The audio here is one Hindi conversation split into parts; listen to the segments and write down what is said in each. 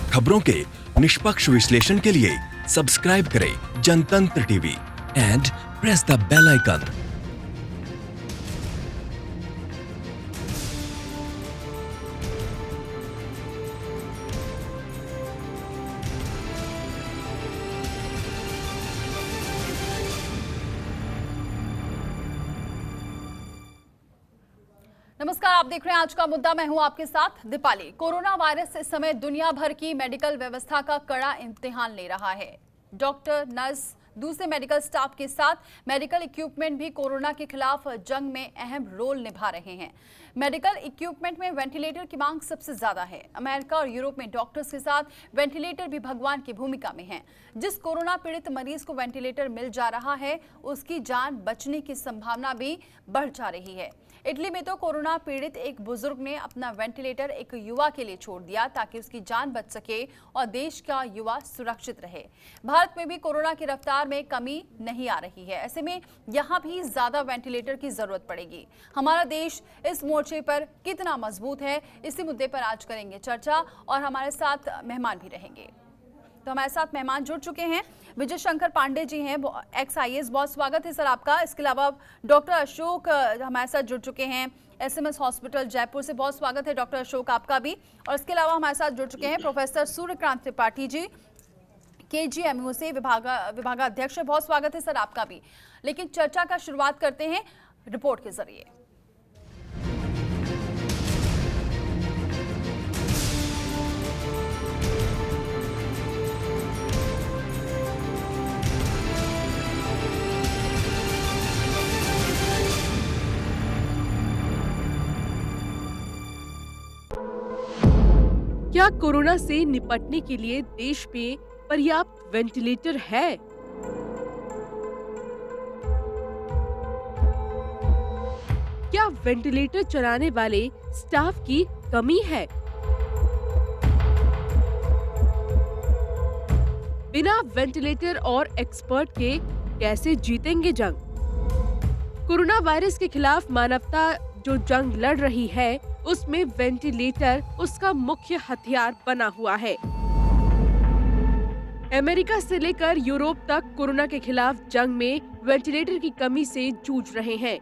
खबरों के निष्पक्ष विश्लेषण के लिए सब्सक्राइब करें Jantantra TV and press the bell icon. नमस्कार, आप देख रहे हैं आज का मुद्दा। मैं हूं आपके साथ दीपाली। कोरोना वायरस इस समय दुनिया भर की मेडिकल व्यवस्था का कड़ा इम्तिहान ले रहा है। डॉक्टर, नर्स, दूसरे मेडिकल स्टाफ के साथ मेडिकल इक्विपमेंट भी कोरोना के खिलाफ जंग में अहम रोल निभा रहे हैं। मेडिकल इक्विपमेंट में वेंटिलेटर की मांग सबसे ज्यादा है। अमेरिका और यूरोप में डॉक्टर्स के साथ वेंटिलेटर भी भगवान की भूमिका में हैं। जिस कोरोना पीड़ित मरीज को वेंटिलेटर मिल जा रहा है, उसकी जान बचने की संभावना भी बढ़ जा रही है। इटली में तो कोरोना पीड़ित एक बुजुर्ग ने अपना वेंटिलेटर एक युवा के लिए छोड़ दिया ताकि उसकी जान बच सके और देश का युवा सुरक्षित रहे। भारत में भी कोरोना की रफ्तार में कमी नहीं आ रही है। ऐसे में यहाँ भी ज्यादा वेंटिलेटर की जरूरत पड़ेगी। हमारा देश इस मोर्चे पर कितना मजबूत है, इसी मुद्दे पर आज करेंगे चर्चा और हमारे साथ मेहमान भी रहेंगे। तो हमारे साथ मेहमान जुड़ चुके हैं। विजय शंकर पांडे जी हैं, एक्स IAS। बहुत स्वागत है सर आपका। इसके अलावा डॉक्टर अशोक हमारे साथ जुड़ चुके हैं, SMS हॉस्पिटल जयपुर से। बहुत स्वागत है डॉक्टर अशोक आपका भी। और इसके अलावा हमारे साथ जुड़ चुके हैं प्रोफेसर सूर्यकांत त्रिपाठी जी, KGMU से विभागाध्यक्ष। बहुत स्वागत है सर आपका भी। लेकिन चर्चा का शुरुआत करते हैं रिपोर्ट के जरिए। क्या कोरोना से निपटने के लिए देश में पर्याप्त वेंटिलेटर है? क्या वेंटिलेटर चलाने वाले स्टाफ की कमी है? बिना वेंटिलेटर और एक्सपर्ट के कैसे जीतेंगे जंग? कोरोना वायरस के खिलाफ मानवता जो जंग लड़ रही है, उसमें वेंटिलेटर उसका मुख्य हथियार बना हुआ है। अमेरिका से लेकर यूरोप तक कोरोना के खिलाफ जंग में वेंटिलेटर की कमी से जूझ रहे हैं।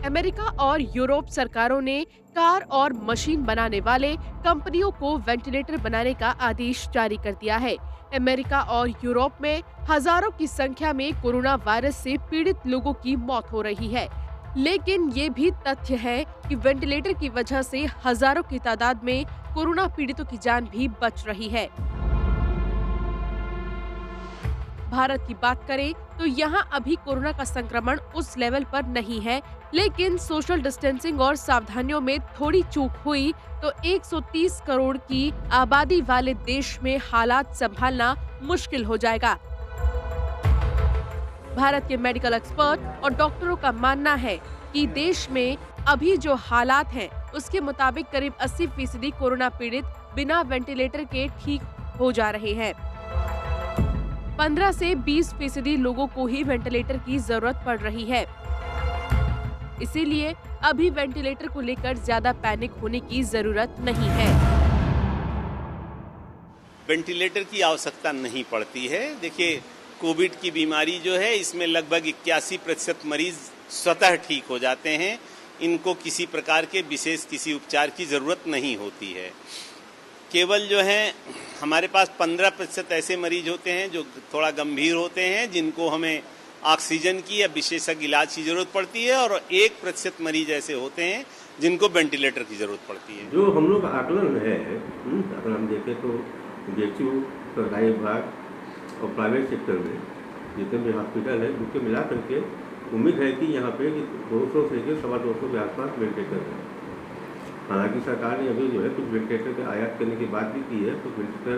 अमेरिका और यूरोप सरकारों ने कार और मशीन बनाने वाले कंपनियों को वेंटिलेटर बनाने का आदेश जारी कर दिया है। अमेरिका और यूरोप में हजारों की संख्या में कोरोना वायरस से पीड़ित लोगों की मौत हो रही है। लेकिन ये भी तथ्य है कि वेंटिलेटर की वजह से हजारों की तादाद में कोरोना पीड़ितों की जान भी बच रही है। भारत की बात करें तो यहाँ अभी कोरोना का संक्रमण उस लेवल पर नहीं है, लेकिन सोशल डिस्टेंसिंग और सावधानियों में थोड़ी चूक हुई तो 130 करोड़ की आबादी वाले देश में हालात संभालना मुश्किल हो जाएगा। भारत के मेडिकल एक्सपर्ट और डॉक्टरों का मानना है कि देश में अभी जो हालात हैं, उसके मुताबिक करीब 80% कोरोना पीड़ित बिना वेंटिलेटर के ठीक हो जा रहे हैं। 15 से 20% लोगों को ही वेंटिलेटर की जरूरत पड़ रही है। इसीलिए अभी वेंटिलेटर को लेकर ज्यादा पैनिक होने की जरूरत नहीं है। वेंटिलेटर की आवश्यकता नहीं पड़ती है। देखिए, कोविड की बीमारी जो है, इसमें लगभग 81% मरीज स्वतः ठीक हो जाते हैं। इनको किसी प्रकार के विशेष किसी उपचार की जरूरत नहीं होती है। केवल जो है हमारे पास 15% ऐसे मरीज होते हैं जो थोड़ा गंभीर होते हैं, जिनको हमें ऑक्सीजन की या विशेषज्ञ इलाज की जरूरत पड़ती है, और 1% मरीज ऐसे होते हैं जिनको वेंटिलेटर की जरूरत पड़ती है। जो हम लोग का आकलन है, अगर हम देखें तो DHU, सरकारी विभाग और प्राइवेट सेक्टर में जितने भी हॉस्पिटल है, उनके मिला करके उम्मीद है कि यहाँ पे 200 से 250 के आसपास वेंटिलेटर है। हालांकि सरकार ने अभी जो है कुछ वेंटिलेटर के आयात करने की बात भी की है, कुछ वेंटिलेटर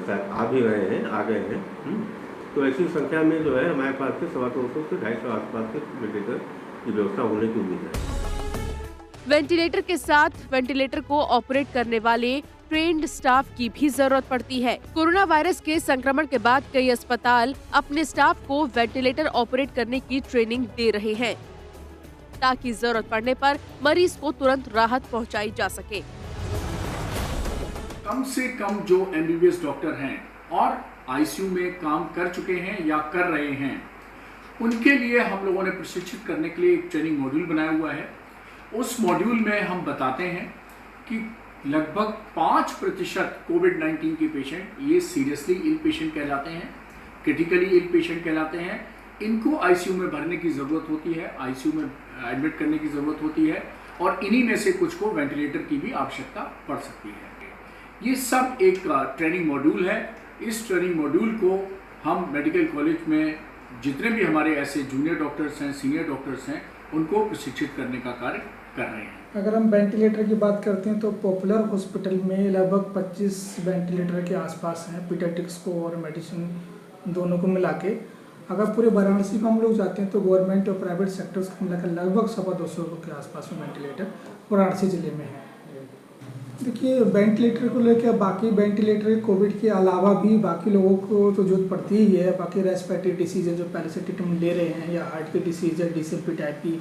शायद आ भी रहे हैं, आ गए हैं। तो ऐसी संख्या में जो है हमारे पास से 250 से 250 आसपास के वेंटिलेटर की व्यवस्था होने की उम्मीद है। वेंटिलेटर के साथ वेंटिलेटर को ऑपरेट करने वाले ट्रेन्ड स्टाफ की भी जरूरत पड़ती है। कोरोना वायरस के संक्रमण के बाद कई अस्पताल अपने स्टाफ को वेंटिलेटर ऑपरेट करने की ट्रेनिंग दे रहे हैं, ताकि जरूरत पड़ने पर मरीज को तुरंत राहत पहुंचाई जा सके। कम से कम जो एमबीबीएस डॉक्टर हैं और आईसीयू में काम कर चुके हैं या कर रहे हैं, उनके लिए हम लोगों ने प्रशिक्षित करने के लिए एक ट्रेनिंग मॉड्यूल बनाया हुआ है। उस मॉड्यूल में हम बताते हैं कि लगभग 5% कोविड-19 के पेशेंट ये सीरियसली इल पेशेंट कहलाते हैं, क्रिटिकली इल पेशेंट कहलाते हैं। इनको आईसीयू में भरने की ज़रूरत होती है, आईसीयू में एडमिट करने की ज़रूरत होती है और इन्हीं में से कुछ को वेंटिलेटर की भी आवश्यकता पड़ सकती है। ये सब एक ट्रेनिंग मॉड्यूल है। इस ट्रेनिंग मॉड्यूल को हम मेडिकल कॉलेज में जितने भी हमारे ऐसे जूनियर डॉक्टर्स हैं, सीनियर डॉक्टर्स हैं, उनको प्रशिक्षित करने का कार्य कर रहे हैं। अगर हम वेंटिलेटर की बात करते हैं तो पॉपुलर हॉस्पिटल में लगभग 25 वेंटिलेटर के आसपास हैं, पीडियाट्रिक्स को और मेडिसिन दोनों को मिला के। अगर पूरे वाराणसी में हम लोग जाते हैं तो गवर्नमेंट और प्राइवेट सेक्टर्स को मिलाकर लगभग 250 के आसपास में वेंटिलेटर वाराणसी जिले में है। देखिए, वेंटिलेटर को लेकर बाकी वेंटिलेटर कोविड के अलावा भी बाकी लोगों को तो जरूरत पड़ती ही है। बाकी रेस्पिरेटरी डिसीज है जो पहले से ट्रीटमेंट ले रहे हैं, या हार्ट की डिसीज है DCP टाइप की,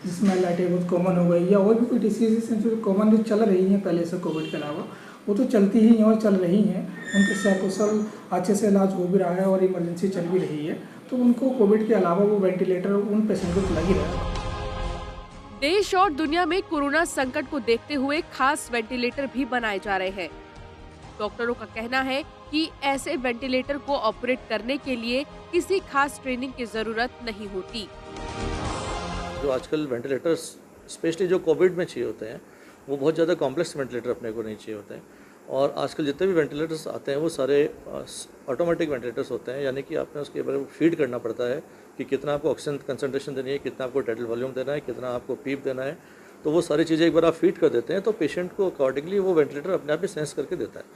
जिसमें लाइटें बहुत कॉमन हो गई, या और भी कोई डिसीजेस हैं जो कॉमन जो चल रही हैं पहले से कोविड के अलावा, वो तो चलती ही हैं और चल रही हैं। उनके सकुशल अच्छे से इलाज हो भी रहा है और इमरजेंसी चल भी रही है, तो उनको कोविड के अलावा वो वेंटिलेटर उन पेशेंट को लग ही रहा है। देश और दुनिया में कोरोना संकट को देखते हुए खास वेंटिलेटर भी बनाए जा रहे हैं। डॉक्टरों का कहना है कि ऐसे वेंटिलेटर को ऑपरेट करने के लिए किसी खास ट्रेनिंग की जरूरत नहीं होती। जो आजकल वेंटिलेटर्स स्पेशली जो कोविड में चाहिए होते हैं, वो बहुत ज़्यादा कॉम्प्लेक्स वेंटिलेटर अपने को नहीं चाहिए होते हैं। और आजकल जितने भी वेंटिलेटर्स आते हैं वो सारे ऑटोमेटिक वेंटिलेटर्स होते हैं, यानी कि आपने उसके बारे में फीड करना पड़ता है कि कितना आपको ऑक्सीजन कंसंट्रेशन देनी है, कितना आपको टाइटल वॉल्यूम देना है, कितना आपको पीप देना है। तो वो सारी चीज़ें एक बार आप फीड कर देते हैं तो पेशेंट को अकॉर्डिंगली वो वेंटिलेटर अपने आप ही सेंस करके देता है।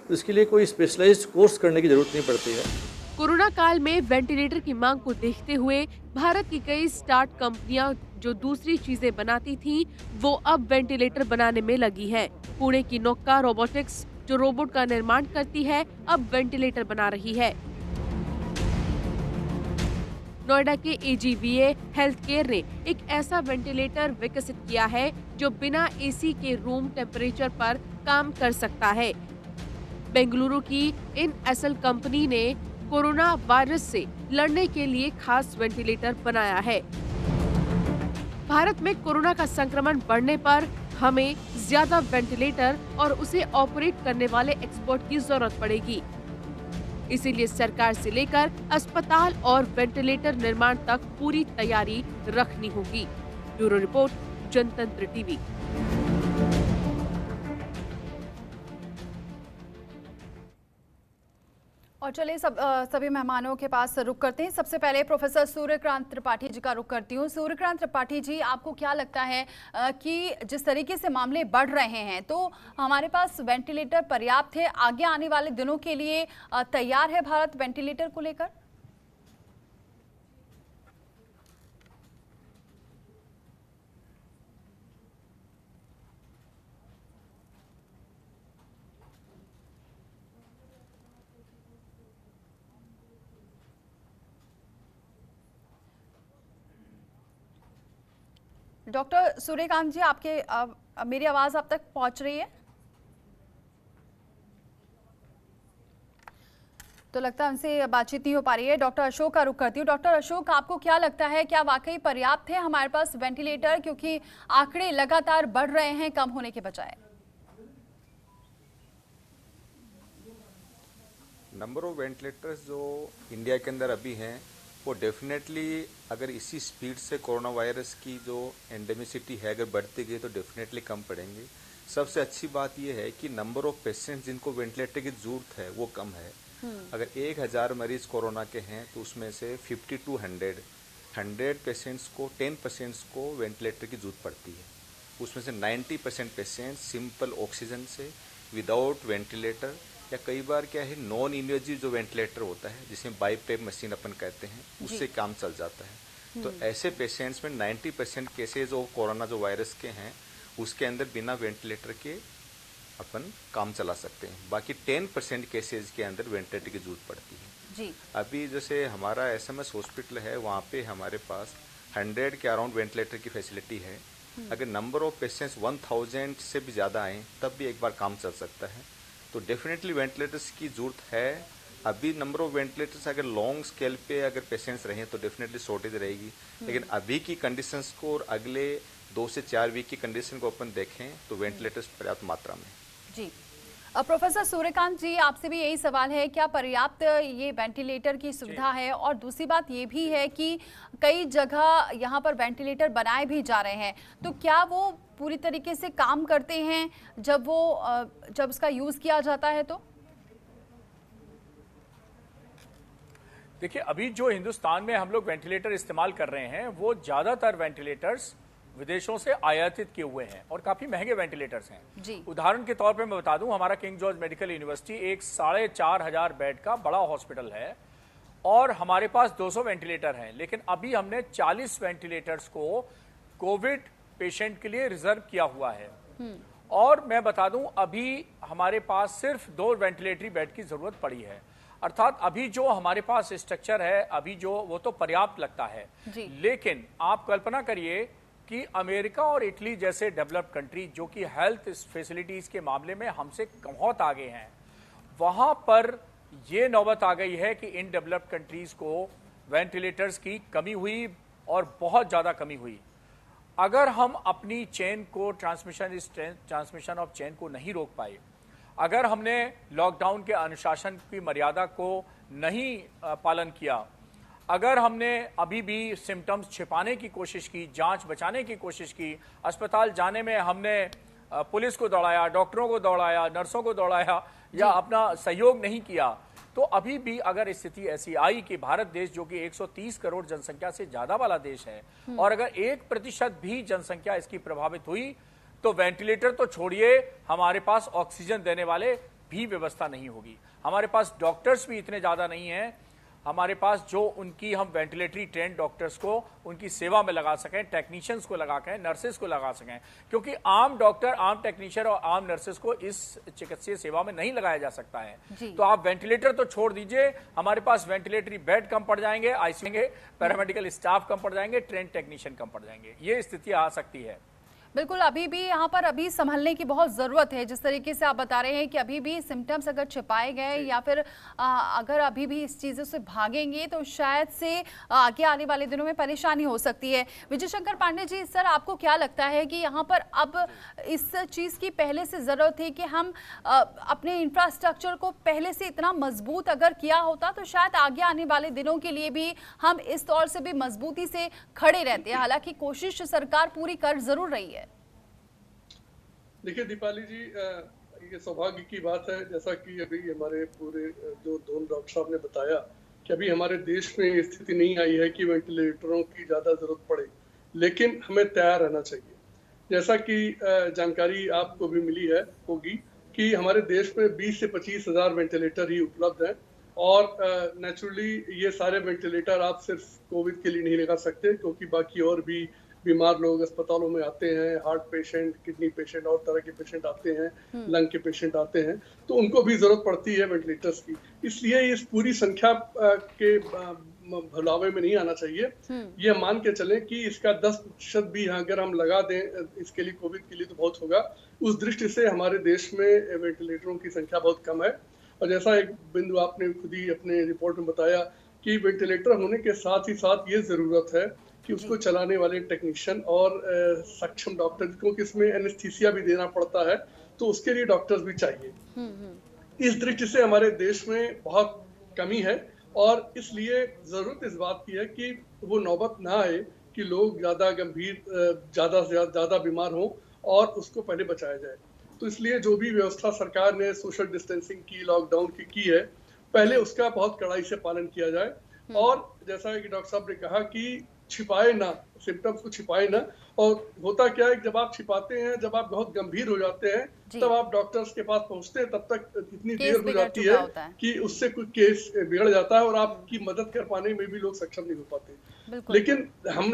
तो इसके लिए कोई स्पेशलाइज्ड कोर्स करने की ज़रूरत नहीं पड़ती है। कोरोना काल में वेंटिलेटर की मांग को देखते हुए भारत की कई स्टार्ट कंपनियां जो दूसरी चीजें बनाती थीं, वो अब वेंटिलेटर बनाने में लगी हैं। पुणे की नोक्का रोबोटिक्स जो रोबोट का निर्माण करती है, अब वेंटिलेटर बना रही है। नोएडा के AGVA हेल्थ केयर ने एक ऐसा वेंटिलेटर विकसित किया है जो बिना AC के रूम टेम्परेचर पर काम कर सकता है। बेंगलुरु की InSL कंपनी ने कोरोना वायरस से लड़ने के लिए खास वेंटिलेटर बनाया है। भारत में कोरोना का संक्रमण बढ़ने पर हमें ज्यादा वेंटिलेटर और उसे ऑपरेट करने वाले एक्सपर्ट की जरूरत पड़ेगी। इसीलिए सरकार से लेकर अस्पताल और वेंटिलेटर निर्माण तक पूरी तैयारी रखनी होगी। ब्यूरो रिपोर्ट, जनतंत्र टीवी। और चलिए सभी मेहमानों के पास रुक करते हैं। सबसे पहले प्रोफेसर सूर्यकांत त्रिपाठी जी का रुक करती हूँ। सूर्यकांत त्रिपाठी जी, आपको क्या लगता है कि जिस तरीके से मामले बढ़ रहे हैं, तो हमारे पास वेंटिलेटर पर्याप्त है? आगे आने वाले दिनों के लिए तैयार है भारत वेंटिलेटर को लेकर? डॉक्टर सूर्यकांत जी, आपके मेरी आवाज आप तक पहुंच रही है? तो लगता है उनसे बातचीत नहीं हो पा रही है। डॉक्टर अशोक का रुख करती हूँ। डॉक्टर अशोक, आपको क्या लगता है, क्या वाकई पर्याप्त है हमारे पास वेंटिलेटर, क्योंकि आंकड़े लगातार बढ़ रहे हैं कम होने के बजाय? नंबर ऑफ वेंटिलेटर्स जो इंडिया के अंदर अभी हैं, वो डेफिनेटली अगर इसी स्पीड से कोरोना वायरस की जो एंडेमिसिटी है अगर बढ़ती गई तो डेफिनेटली कम पड़ेंगे। सबसे अच्छी बात यह है कि नंबर ऑफ पेशेंट्स जिनको वेंटिलेटर की जरूरत है वो कम है। अगर 1000 मरीज कोरोना के हैं तो उसमें से 50 to 100 पेशेंट्स को 10% को वेंटिलेटर की जरूरत पड़ती है। उसमें से 90% पेशेंट्स सिंपल ऑक्सीजन से विदाउट वेंटिलेटर, या कई बार क्या है नॉन इन्वेजिव जो वेंटिलेटर होता है जिसमें बाईपेप मशीन अपन कहते हैं, उससे काम चल जाता है। तो ऐसे पेशेंट्स में 90% केसेज ऑफ कोरोना जो वायरस के हैं उसके अंदर बिना वेंटिलेटर के अपन काम चला सकते हैं। बाकी 10% केसेज के अंदर वेंटिलेटर की जरूरत पड़ती है जी। अभी जैसे हमारा SMS हॉस्पिटल है, वहाँ पे हमारे पास 100 के अराउंड वेंटिलेटर की फैसिलिटी है। अगर नंबर ऑफ पेशेंट्स 1000 से भी ज़्यादा आए तब भी एक बार काम चल सकता है। तो डेफिनेटली वेंटिलेटर्स की ज़रूरत है। अभी नंबर ऑफ वेंटिलेटर्स अगर लॉन्ग स्केल पे अगर पेशेंट्स रहें तो डेफिनेटली शॉर्टेज रहेगी, लेकिन अभी की कंडीशंस को और अगले 2 से 4 वीक की कंडीशन को अपन देखें तो वेंटिलेटर्स पर्याप्त मात्रा में जी। प्रोफेसर सूर्यकांत जी, आपसे भी यही सवाल है, क्या पर्याप्त ये वेंटिलेटर की सुविधा है? और दूसरी बात ये भी है कि कई जगह यहाँ पर वेंटिलेटर बनाए भी जा रहे हैं, तो क्या वो पूरी तरीके से काम करते हैं जब उसका यूज़ किया जाता है? तो देखिए, अभी जो हिंदुस्तान में हम लोग वेंटिलेटर इस्तेमाल कर रहे हैं वो ज़्यादातर वेंटिलेटर्स विदेशों से आयातित किए हुए हैं और काफ़ी महंगे वेंटिलेटर्स हैं जी। उदाहरण के तौर पे मैं बता दूं, हमारा किंग जॉर्ज मेडिकल यूनिवर्सिटी एक 4500 बेड का बड़ा हॉस्पिटल है और हमारे पास 200 वेंटिलेटर हैं, लेकिन अभी हमने 40 वेंटिलेटर्स को कोविड पेशेंट के लिए रिजर्व किया हुआ है। और मैं बता दूं, अभी हमारे पास सिर्फ 2 वेंटिलेटरी बेड की ज़रूरत पड़ी है। अर्थात अभी जो हमारे पास स्ट्रक्चर है अभी जो वो तो पर्याप्त लगता है, लेकिन आप कल्पना करिए कि अमेरिका और इटली जैसे डेवलप्ड कंट्री जो कि हेल्थ फैसिलिटीज़ के मामले में हमसे बहुत आगे हैं, वहाँ पर ये नौबत आ गई है कि इन डेवलप्ड कंट्रीज़ को वेंटिलेटर्स की कमी हुई और बहुत ज़्यादा कमी हुई। अगर हम अपनी चेन को ट्रांसमिशन ऑफ चेन को नहीं रोक पाए, अगर हमने लॉकडाउन के अनुशासन की मर्यादा को नहीं पालन किया, अगर हमने अभी भी सिम्टम्स छिपाने की कोशिश की, जांच बचाने की कोशिश की, अस्पताल जाने में हमने पुलिस को दौड़ाया, डॉक्टरों को दौड़ाया, नर्सों को दौड़ाया या अपना सहयोग नहीं किया, तो अभी भी अगर स्थिति ऐसी आई कि भारत देश जो कि 130 करोड़ जनसंख्या से ज़्यादा वाला देश है और अगर 1% भी जनसंख्या इसकी प्रभावित हुई तो वेंटिलेटर तो छोड़िए, हमारे पास ऑक्सीजन देने वाले भी व्यवस्था नहीं होगी। हमारे पास डॉक्टर्स भी इतने ज़्यादा नहीं हैं हमारे पास जो उनकी हम वेंटिलेटरी ट्रेंड डॉक्टर्स को उनकी सेवा में लगा सकें, टेक्नीशियंस को लगा सकें, नर्सेज को लगा सकें, क्योंकि आम डॉक्टर, आम टेक्नीशियन और आम नर्सेज को इस चिकित्सीय सेवा में नहीं लगाया जा सकता है। तो आप वेंटिलेटर तो छोड़ दीजिए, हमारे पास वेंटिलेटरी बेड कम पड़ जाएंगे, आईसीयू, पैरामेडिकल स्टाफ कम पड़ जाएंगे, ट्रेंड टेक्नीशियन कम पड़ जाएंगे। ये स्थिति आ सकती है। बिल्कुल, अभी भी यहाँ पर अभी संभलने की बहुत ज़रूरत है। जिस तरीके से आप बता रहे हैं कि अभी भी सिम्टम्स अगर छिपाए गए या फिर अगर अभी भी इस चीज़ों से भागेंगे तो शायद से आगे आने वाले दिनों में परेशानी हो सकती है। विजय शंकर पांडे जी, सर आपको क्या लगता है कि यहाँ पर अब इस चीज़ की पहले से ज़रूरत है कि हम अपने इंफ्रास्ट्रक्चर को पहले से इतना मजबूत अगर किया होता तो शायद आगे आने वाले दिनों के लिए भी हम इस तौर से भी मजबूती से खड़े रहते हैं। हालांकि कोशिश सरकार पूरी कर ज़रूर रही है। देखिए दीपाली जी, ये सौभाग्य की बात है, जैसा कि अभी हमारे पूरे जो दोनों डॉक्टर साहब ने बताया कि अभी हमारे देश में स्थिति नहीं आई है कि वेंटिलेटरों की ज़्यादा ज़रूरत पड़े, लेकिन हमें तैयार रहना चाहिए। जैसा कि जानकारी आपको भी मिली है होगी कि हमारे देश में 20 से 25 हज़ार वेंटिलेटर ही उपलब्ध हैं और नेचुरली ये सारे वेंटिलेटर आप सिर्फ कोविड के लिए नहीं लगा सकते, क्योंकि बाकी और भी बीमार लोग अस्पतालों में आते हैं, हार्ट पेशेंट, किडनी पेशेंट और तरह के पेशेंट आते हैं, लंग के पेशेंट आते हैं, तो उनको भी जरूरत पड़ती है वेंटिलेटर्स की। इसलिए इस पूरी संख्या के भुलावे में नहीं आना चाहिए। ये मान के चलें कि इसका 10% भी अगर हम लगा दें इसके लिए, कोविड के लिए, तो बहुत होगा। उस दृष्टि से हमारे देश में वेंटिलेटरों की संख्या बहुत कम है। और जैसा एक बिंदु आपने खुद ही अपने रिपोर्ट में बताया कि वेंटिलेटर होने के साथ ही साथ ये जरूरत है कि उसको चलाने वाले टेक्नीशियन और सक्षम डॉक्टर, क्योंकि इसमें एनेस्थीसिया भी देना पड़ता है, तो उसके लिए डॉक्टर्स भी चाहिए। इस दृष्टि से हमारे देश में बहुत कमी है और इसलिए जरूरत इस बात की है कि वो नौबत ना आए कि लोग ज्यादा गंभीर, ज्यादा से ज्यादा बीमार हों और उसको पहले बचाया जाए। तो इसलिए जो भी व्यवस्था सरकार ने सोशल डिस्टेंसिंग की, लॉकडाउन की है, पहले उसका बहुत कड़ाई से पालन किया जाए। और जैसा कि डॉक्टर साहब ने कहा कि छिपाए ना, सिम्टम्स को छिपाए ना। और होता क्या है, जब आप छिपाते हैं, जब आप बहुत गंभीर हो जाते हैं, तब आप डॉक्टर्स के पास पहुंचते हैं, तब तक इतनी देर हो जाती है कि उससे कुछ केस बिगड़ जाता है और आपकी मदद कर पाने में भी लोग सक्षम नहीं हो पाते। लेकिन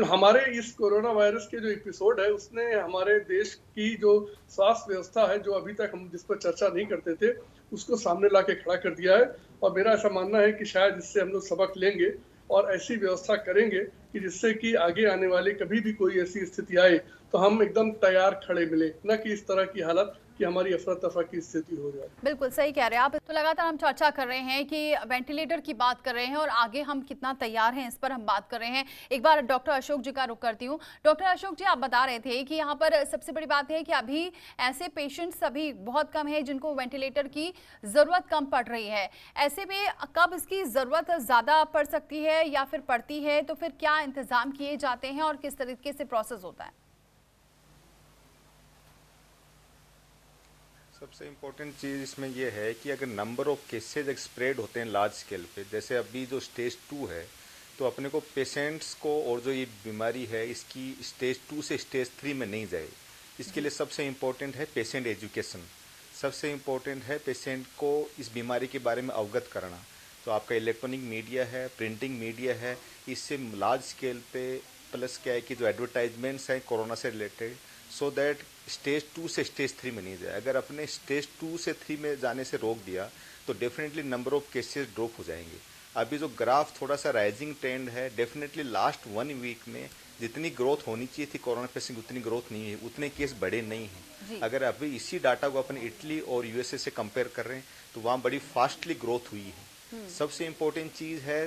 हमारे इस कोरोना वायरस के जो एपिसोड है, उसने हमारे देश की जो स्वास्थ्य व्यवस्था है, जो अभी तक हम जिस पर चर्चा नहीं करते थे, उसको सामने ला के खड़ा कर दिया है। और मेरा ऐसा मानना है कि शायद इससे हम लोग सबक लेंगे और ऐसी व्यवस्था करेंगे कि जिससे कि आगे आने वाली कभी भी कोई ऐसी स्थिति आए तो हम एकदम तैयार खड़े मिले, न कि इस तरह की हालत कि हमारी अफरा तफरा की स्थिति हो जाए। बिल्कुल सही कह रहे हैं आप। तो लगातार हम चर्चा कर रहे हैं कि वेंटिलेटर की बात कर रहे हैं और आगे हम कितना तैयार हैं इस पर हम बात कर रहे हैं। एक बार डॉक्टर अशोक जी का रुख करती हूँ। डॉक्टर अशोक जी, आप बता रहे थे कि यहाँ पर सबसे बड़ी बात है कि अभी ऐसे पेशेंट्स अभी बहुत कम है जिनको वेंटिलेटर की जरूरत कम पड़ रही है। ऐसे में कब इसकी जरूरत ज्यादा पड़ सकती है या फिर पड़ती है, तो फिर क्या इंतजाम किए जाते हैं और किस तरीके से प्रोसेस होता है? सबसे इम्पोर्टेंट चीज़ इसमें यह है कि अगर नंबर ऑफ केसेज एक स्प्रेड होते हैं लार्ज स्केल पे, जैसे अभी जो स्टेज 2 है, तो अपने को पेशेंट्स को और जो ये बीमारी है इसकी स्टेज 2 से स्टेज 3 में नहीं जाए, इसके लिए सबसे इम्पोर्टेंट है पेशेंट एजुकेशन। सबसे इम्पोर्टेंट है पेशेंट को इस बीमारी के बारे में अवगत कराना। तो आपका इलेक्ट्रॉनिक मीडिया है, प्रिंटिंग मीडिया है, इससे लार्ज स्केल पे प्लस क्या है कि जो एडवर्टाइजमेंट्स हैं कोरोना से रिलेटेड, सो दैट स्टेज 2 से स्टेज 3 में नहीं जाए। अगर अपने स्टेज 2 से 3 में जाने से रोक दिया तो definitely number of cases drop हो जाएंगे। अभी जो ग्राफ थोड़ा सा राइजिंग ट्रेंड है, डेफिनेटली लास्ट 1 वीक में जितनी ग्रोथ होनी चाहिए थी कोरोना पेशेंट उतनी ग्रोथ नहीं है, उतने केस बढ़े नहीं हैं। अगर अभी इसी डाटा को अपन इटली और यूएसए से कंपेयर कर रहे हैं तो वहाँ बड़ी फास्टली ग्रोथ हुई है। सबसे इम्पोर्टेंट चीज़ है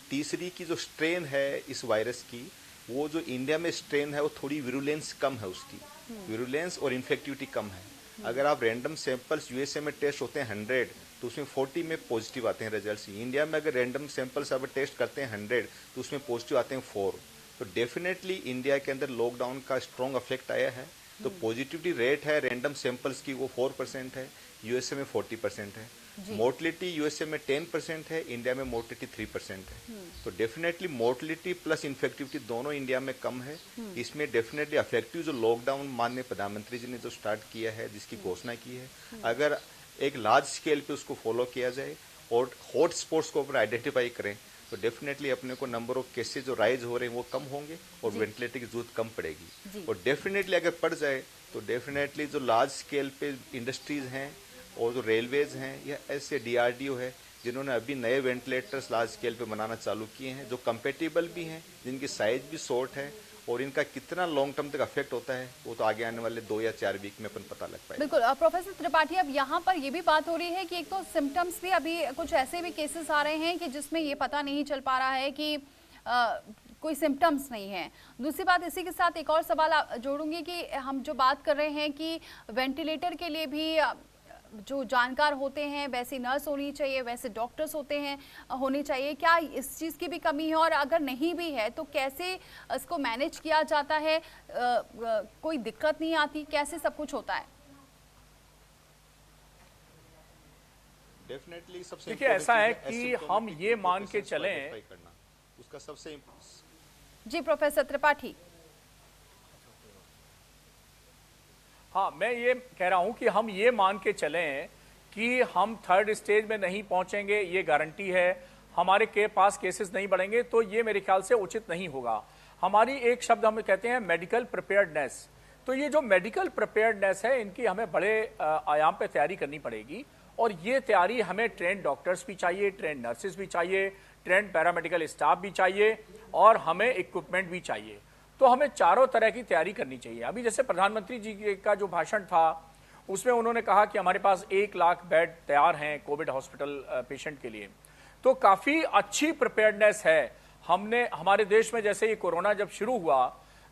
तीसरी की जो स्ट्रेन है इस वायरस की, वो जो इंडिया में स्ट्रेन है वो थोड़ी विरुलेंस कम है, उसकी विरुलेंस और इन्फेक्टिविटी कम है। अगर आप रैंडम सैंपल्स यूएसए में टेस्ट होते हैं 100 तो उसमें 40 में पॉजिटिव आते हैं रिजल्ट्स। इंडिया में अगर रैंडम सैंपल्स अब टेस्ट करते हैं 100 तो उसमें पॉजिटिव आते हैं 4। तो डेफिनेटली इंडिया के अंदर लॉकडाउन का स्ट्रॉन्ग इफेक्ट आया है। तो पॉजिटिविटी रेट है रैंडम सैंपल्स की वो 4% है, यूएसए में 40% है। मोर्टलिटी यूएसए में 10% है, इंडिया में मोर्टलिटी 3% है। तो डेफिनेटली मोर्टलिटी प्लस इन्फेक्टिविटी दोनों इंडिया में कम है। इसमें डेफिनेटली इफेक्टिव जो लॉकडाउन माननीय प्रधानमंत्री जी ने जो स्टार्ट किया है, जिसकी घोषणा की है, अगर एक लार्ज स्केल पे उसको फॉलो किया जाए और हॉट स्पॉट्स को ऊपर आइडेंटिफाई करें तो डेफिनेटली अपने को नंबर ऑफ केसेज जो राइज हो रहे हैं वो कम होंगे और वेंटिलेटर की जरूरत कम पड़ेगी। और डेफिनेटली अगर पड़ जाए तो डेफिनेटली जो लार्ज स्केल पे इंडस्ट्रीज हैं और जो रेलवेज हैं या ऐसे डीआरडीओ है जिन्होंने अभी नए वेंटिलेटर्स लार्ज स्केल पे बनाना चालू किए हैं, जो कंपेटेबल भी हैं, जिनकी साइज भी शॉर्ट है और इनका कितना लॉन्ग टर्म तक इफेक्ट होता है वो तो आगे आने वाले 2 या 4 वीक में अपन पता लग पाएगा। बिल्कुल प्रोफेसर त्रिपाठी, अब यहाँ पर ये भी बात हो रही है कि एक तो सिम्टम्स भी अभी कुछ ऐसे भी केसेस आ रहे हैं कि जिसमें ये पता नहीं चल पा रहा है कि कोई सिम्टम्स नहीं है। दूसरी बात, इसी के साथ एक और सवाल जोड़ूंगी कि हम जो बात कर रहे हैं कि वेंटिलेटर के लिए भी जो जानकार होते हैं वैसे नर्स होनी चाहिए, वैसे डॉक्टर्स होने चाहिए, क्या इस चीज़ की भी कमी है? और अगर नहीं भी है तो कैसे इसको मैनेज किया जाता है? कोई दिक्कत नहीं आती? कैसे सब कुछ होता है? डेफिनेटली सबसे देखिए ऐसा है कि हम ये मान के चलें, उसका सबसे जी प्रोफेसर त्रिपाठी। हाँ, मैं ये कह रहा हूं कि हम ये मान के चलें कि हम 3rd स्टेज में नहीं पहुंचेंगे, ये गारंटी है, हमारे के पास केसेस नहीं बढ़ेंगे, तो ये मेरे ख्याल से उचित नहीं होगा। हमारी एक शब्द हम कहते हैं मेडिकल प्रिपेयर्डनेस। तो ये जो मेडिकल प्रिपेयर्डनेस है इनकी हमें बड़े आयाम पे तैयारी करनी पड़ेगी और ये तैयारी हमें ट्रेंड डॉक्टर्स भी चाहिए, ट्रेंड नर्सेज भी चाहिए, ट्रेंड पैरामेडिकल स्टाफ भी चाहिए और हमें इक्विपमेंट भी चाहिए। तो हमें चारों तरह की तैयारी करनी चाहिए। अभी जैसे प्रधानमंत्री जी का जो भाषण था उसमें उन्होंने कहा कि हमारे पास 1 लाख बेड तैयार हैं कोविड हॉस्पिटल पेशेंट के लिए, तो काफ़ी अच्छी प्रिपेयर्डनेस है। हमने हमारे देश में जैसे ये कोरोना जब शुरू हुआ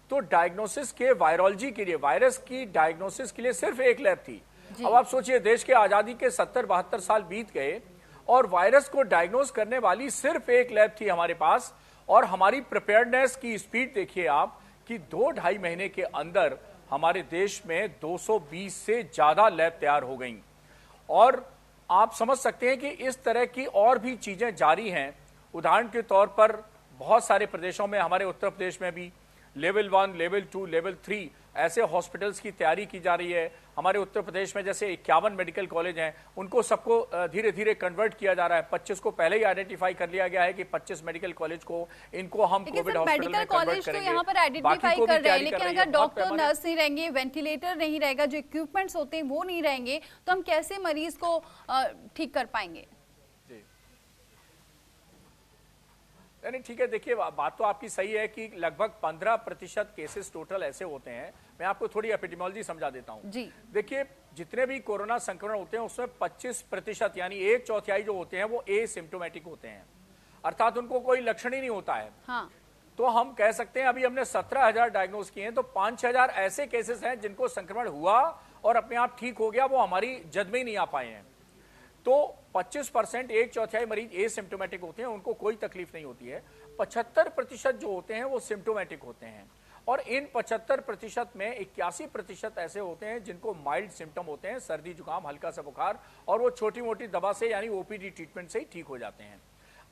तो डायग्नोसिस के वायरोलॉजी के लिए, वायरस की डायग्नोसिस के लिए सिर्फ 1 लैब थी। अब आप सोचिए देश के आज़ादी के 70-72 साल बीत गए और वायरस को डायग्नोस करने वाली सिर्फ 1 लैब थी हमारे पास। और हमारी प्रिपेयर्डनेस की स्पीड देखिए आप कि 2-2.5 महीने के अंदर हमारे देश में 220 से ज्यादा लैब तैयार हो गई। और आप समझ सकते हैं कि इस तरह की और भी चीजें जारी हैं। उदाहरण के तौर पर बहुत सारे प्रदेशों में, हमारे उत्तर प्रदेश में भी लेवल 1, लेवल 2, लेवल 3 ऐसे हॉस्पिटल्स की तैयारी की जा रही है। हमारे उत्तर प्रदेश में जैसे 51 मेडिकल कॉलेज हैं, उनको सबको धीरे धीरे कन्वर्ट किया जा रहा है। 25 को पहले ही आइडेंटिफाई कर लिया गया है कि 25 मेडिकल कॉलेज को इनको हम कोविड हॉस्पिटल में कन्वर्ट करेंगे। तो यहाँ पर आइडेंटिफाई कर रहे हैं, लेकिन अगर डॉक्टर नर्स नहीं रहेंगे, वेंटिलेटर नहीं रहेगा, जो इक्विपमेंट्स होते हैं वो नहीं रहेंगे, तो हम कैसे मरीज को ठीक कर पाएंगे? नहीं, ठीक है, देखिए बात तो आपकी सही है कि लगभग 15% केसेस टोटल ऐसे होते हैं। मैं आपको थोड़ी एपिडेमियोलॉजी समझा देता हूं जी। देखिए, जितने भी कोरोना संक्रमण होते हैं उसमें 25% यानी 1/4 जो होते हैं वो एसिम्प्टोमेटिक होते हैं, अर्थात उनको कोई लक्षण ही नहीं होता है। हाँ। तो हम कह सकते हैं अभी हमने 17,000 डायग्नोज किए हैं, तो 5-6,000 ऐसे केसेस हैं जिनको संक्रमण हुआ और अपने आप ठीक हो गया, वो हमारी जद में ही नहीं आ पाए हैं। तो 25% 1/4 मरीज एसिम्प्टोमेटिक होते हैं, उनको कोई तकलीफ नहीं होती है। 75% जो होते हैं वो सिम्प्टोमेटिक होते हैं, और इन 75% में 81% ऐसे होते हैं जिनको माइल्ड सिम्टम होते हैं, सर्दी जुकाम हल्का सा बुखार, और वो छोटी मोटी दवा से यानी ओपीडी ट्रीटमेंट से ही ठीक हो जाते हैं।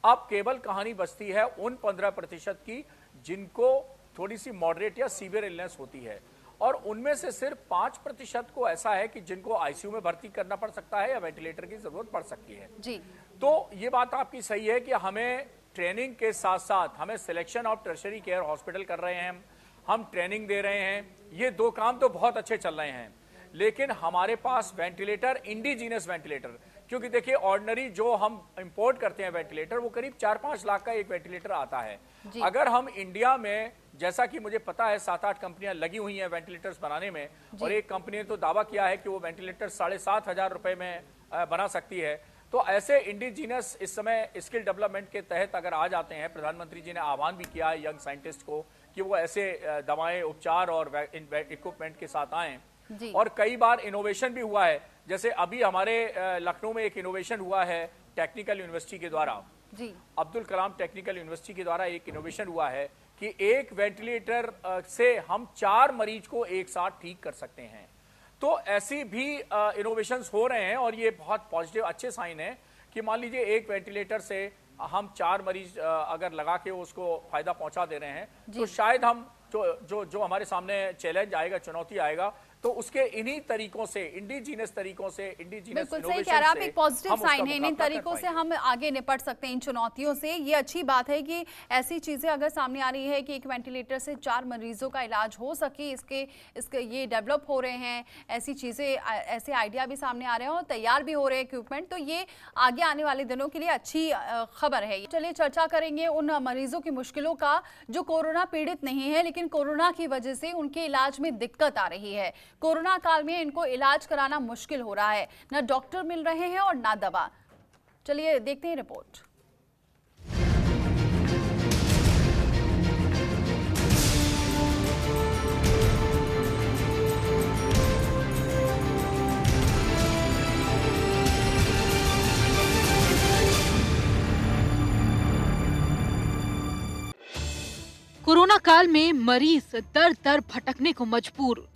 अब केवल कहानी बचती है उन 15% की जिनको थोड़ी सी मॉडरेट या सीवियर इलनेस होती है, और उनमें से सिर्फ 5% को ऐसा है कि जिनको आईसीयू में भर्ती करना पड़ सकता है या वेंटिलेटर की जरूरत पड़ सकती है जी। तो ये बात आपकी सही है कि हमें ट्रेनिंग के साथ साथ हमें selection of tertiary care hospital कर रहे हैं, हम ट्रेनिंग दे रहे हैं, ये 2 काम तो बहुत अच्छे चल रहे हैं। लेकिन हमारे पास वेंटिलेटर, इंडिजीनियस वेंटिलेटर, क्योंकि देखिए ऑर्डिनरी जो हम इंपोर्ट करते हैं वेंटिलेटर वो करीब 4-5 लाख का एक वेंटिलेटर आता है। अगर हम इंडिया में, जैसा कि मुझे पता है 7-8 कंपनियां लगी हुई हैं वेंटिलेटर्स बनाने में, और एक कंपनी ने तो दावा किया है कि वो वेंटिलेटर 7,500 रुपए में बना सकती है। तो ऐसे इंडिजीनियस इस समय स्किल डेवलपमेंट के तहत अगर आ जाते हैं, प्रधानमंत्री जी ने आह्वान भी किया है यंग साइंटिस्ट को कि वो ऐसे दवाएं, उपचार और इक्विपमेंट के साथ आएं, और कई बार इनोवेशन भी हुआ है। जैसे अभी हमारे लखनऊ में एक इनोवेशन हुआ है टेक्निकल यूनिवर्सिटी के द्वारा, अब्दुल कलाम टेक्निकल यूनिवर्सिटी के द्वारा एक इनोवेशन हुआ है कि एक वेंटिलेटर से हम 4 मरीज को एक साथ ठीक कर सकते हैं। तो ऐसी भी इनोवेशंस हो रहे हैं, और ये बहुत पॉजिटिव अच्छे साइन है कि मान लीजिए एक वेंटिलेटर से हम 4 मरीज अगर लगा के उसको फायदा पहुंचा दे रहे हैं, तो शायद हम जो हमारे सामने चैलेंज आएगा, चुनौती आएगा, तो उसके इन्हीं तरीकों से, इंडिजीनियस तरीकों से, इंडिजीनियस बिल्कुल सही कह रहा है, आप एक पॉजिटिव साइन है, इन तरीकों से हम आगे निपट सकते हैं इन चुनौतियों से। ये अच्छी बात है कि ऐसी चीजें अगर सामने आ रही है कि एक वेंटिलेटर से 4 मरीजों का इलाज हो सके, इसके ये डेवलप हो रहे हैं, ऐसी चीजें, ऐसे आइडिया भी सामने आ रहे हैं और तैयार भी हो रहे हैं इक्विपमेंट, तो ये आगे आने वाले दिनों के लिए अच्छी खबर है। चलिए चर्चा करेंगे उन मरीजों की मुश्किलों का जो कोरोना पीड़ित नहीं है, लेकिन कोरोना की वजह से उनके इलाज में दिक्कत आ रही है। कोरोना काल में इनको इलाज कराना मुश्किल हो रहा है, ना डॉक्टर मिल रहे हैं और ना दवा। चलिए देखते हैं रिपोर्ट। कोरोना काल में मरीज दर दर भटकने को मजबूर।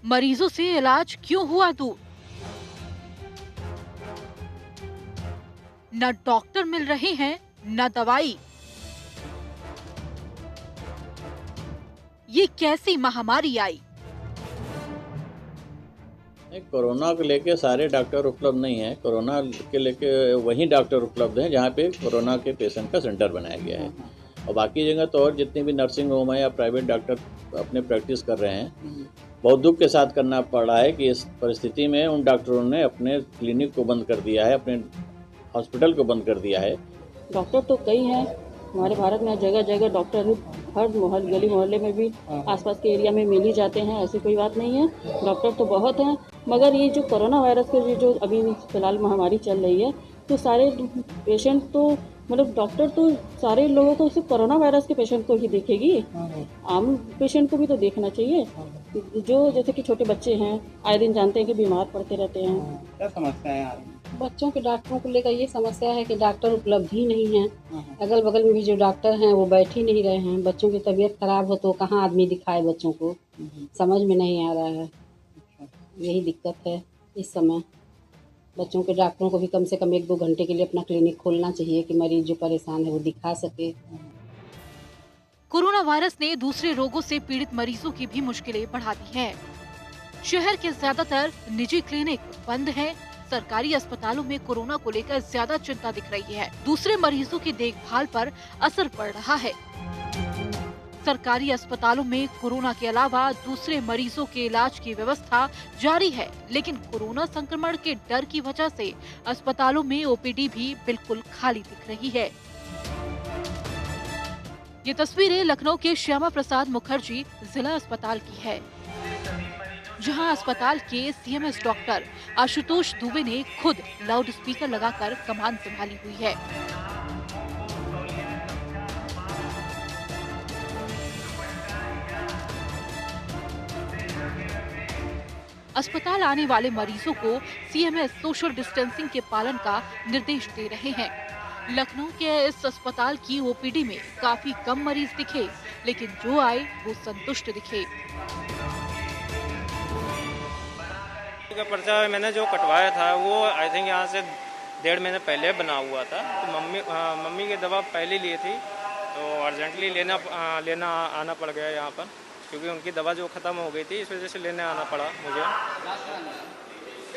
मरीजों से इलाज क्यों हुआ दूर? न डॉक्टर मिल रहे हैं, न दवाई। ये कैसी महामारी आई? कोरोना को लेके सारे डॉक्टर उपलब्ध नहीं है। कोरोना के लेके वही डॉक्टर उपलब्ध हैं जहाँ पे कोरोना के पेशेंट का सेंटर बनाया गया है, और बाकी जगह तो और जितनी भी नर्सिंग होम है या प्राइवेट डॉक्टर अपने प्रैक्टिस कर रहे हैं। बहुत दुख के साथ करना पड़ रहा है कि इस परिस्थिति में उन डॉक्टरों ने अपने क्लिनिक को बंद कर दिया है, अपने हॉस्पिटल को बंद कर दिया है। डॉक्टर तो कई हैं हमारे भारत में, जगह जगह डॉक्टर हर गली मोहल्ले में भी आसपास के एरिया में मिल ही जाते हैं, ऐसी कोई बात नहीं है। डॉक्टर तो बहुत हैं, मगर ये जो कोरोना वायरस की जो अभी फिलहाल महामारी चल रही है, तो सारे पेशेंट तो मतलब डॉक्टर तो सारे लोगों को सिर्फ कोरोना वायरस के पेशेंट को ही देखेगी, आम पेशेंट को भी तो देखना चाहिए। जो जैसे कि छोटे बच्चे हैं, आए दिन जानते हैं कि बीमार पड़ते रहते हैं। क्या समस्या है यार? बच्चों के डॉक्टरों को लेकर ये समस्या है कि डॉक्टर उपलब्ध ही नहीं है। अगल बगल में भी जो डॉक्टर हैं वो बैठ ही नहीं रहे हैं। बच्चों की तबीयत खराब हो तो कहाँ आदमी दिखाए बच्चों को, समझ में नहीं आ रहा है। यही दिक्कत है इस समय। बच्चों के डॉक्टरों को भी कम से कम 1-2 घंटे के लिए अपना क्लिनिक खोलना चाहिए कि मरीज जो परेशान है वो दिखा सके। कोरोना वायरस ने दूसरे रोगों से पीड़ित मरीजों की भी मुश्किलें बढ़ा दी हैं। शहर के ज्यादातर निजी क्लिनिक बंद हैं। सरकारी अस्पतालों में कोरोना को लेकर ज्यादा चिंता दिख रही है। दूसरे मरीजों की देखभाल पर असर पड़ रहा है। सरकारी अस्पतालों में कोरोना के अलावा दूसरे मरीजों के इलाज की व्यवस्था जारी है, लेकिन कोरोना संक्रमण के डर की वजह से अस्पतालों में ओपीडी भी बिल्कुल खाली दिख रही है। ये तस्वीरें लखनऊ के श्यामा प्रसाद मुखर्जी जिला अस्पताल की है, जहां अस्पताल के सीएमएस डॉक्टर आशुतोष दुबे ने खुद लाउड स्पीकर लगाकर कमान संभाली हुई है। अस्पताल आने वाले मरीजों को सीएमएस सोशल डिस्टेंसिंग के पालन का निर्देश दे रहे हैं। लखनऊ के इस अस्पताल की ओपीडी में काफी कम मरीज दिखे, लेकिन जो आए वो संतुष्ट दिखे। का पर्चा मैंने जो कटवाया था वो आई थिंक यहाँ से 1.5 महीने पहले बना हुआ था। तो मम्मी की दवा पहले ली थी, तो अर्जेंटली लेना आना पड़ गया यहाँ पर, क्योंकि उनकी दवा जो ख़त्म हो गई थी, इस वजह से लेने आना पड़ा मुझे।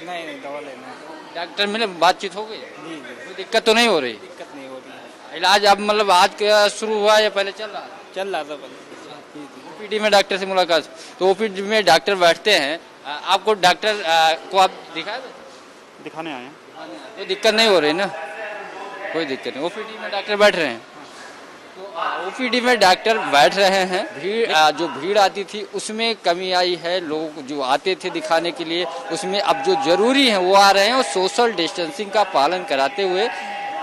नहीं दवा लेना। डॉक्टर मिले बातचीत हो गई? जी। कोई दिक्कत तो नहीं हो रही? दिक्कत नहीं हो रही। इलाज अब मतलब आज शुरू हुआ या पहले चल रहा? चल रहा था पहले। ओपीडी में डॉक्टर से मुलाकात, तो ओपीडी में डॉक्टर बैठते हैं, आपको डॉक्टर को आप दिखाए थे? दिखाने आए हैं। कोई दिक्कत नहीं हो रही ना? कोई दिक्कत नहीं। ओपीडी में डॉक्टर बैठ रहे हैं, तो ओपीडी में डॉक्टर बैठ रहे हैं। जो भीड़ आती थी उसमें कमी आई है। लोग जो आते थे दिखाने के लिए उसमें अब जो जरूरी है वो आ रहे हैं, और सोशल डिस्टेंसिंग का पालन कराते हुए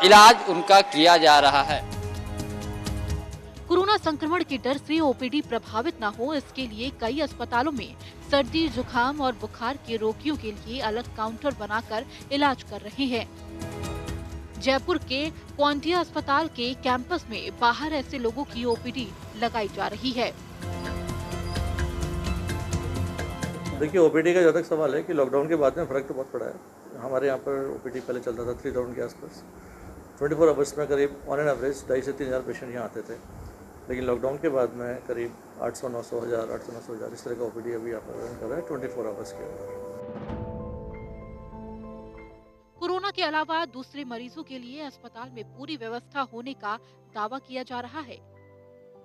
इलाज उनका किया जा रहा है। कोरोना संक्रमण के डर से ओपीडी प्रभावित न हो, इसके लिए कई अस्पतालों में सर्दी, जुकाम और बुखार के रोगियों के लिए अलग काउंटर बनाकर इलाज कर रहे हैं। जयपुर के क्वांटिया अस्पताल के कैंपस में बाहर ऐसे लोगों की ओपीडी लगाई जा रही है। देखिए, ओपीडी का जहाँ तक सवाल है कि लॉकडाउन के बाद में फर्क तो बहुत पड़ा है। हमारे यहाँ पर ओपीडी पहले चलता था 3000 के आसपास, 24 आवर्स में करीब ऑन एन एवरेज 2,500 से 3,000 पेशेंट यहाँ आते थे। लेकिन लॉकडाउन के बाद में करीब 800, 900, 1000, 800, 900, 1000 इस तरह का ओपीडी अभी यहाँ पर रन कर रहा है 24 आवर्स के अंदर। कोरोना के अलावा दूसरे मरीजों के लिए अस्पताल में पूरी व्यवस्था होने का दावा किया जा रहा है,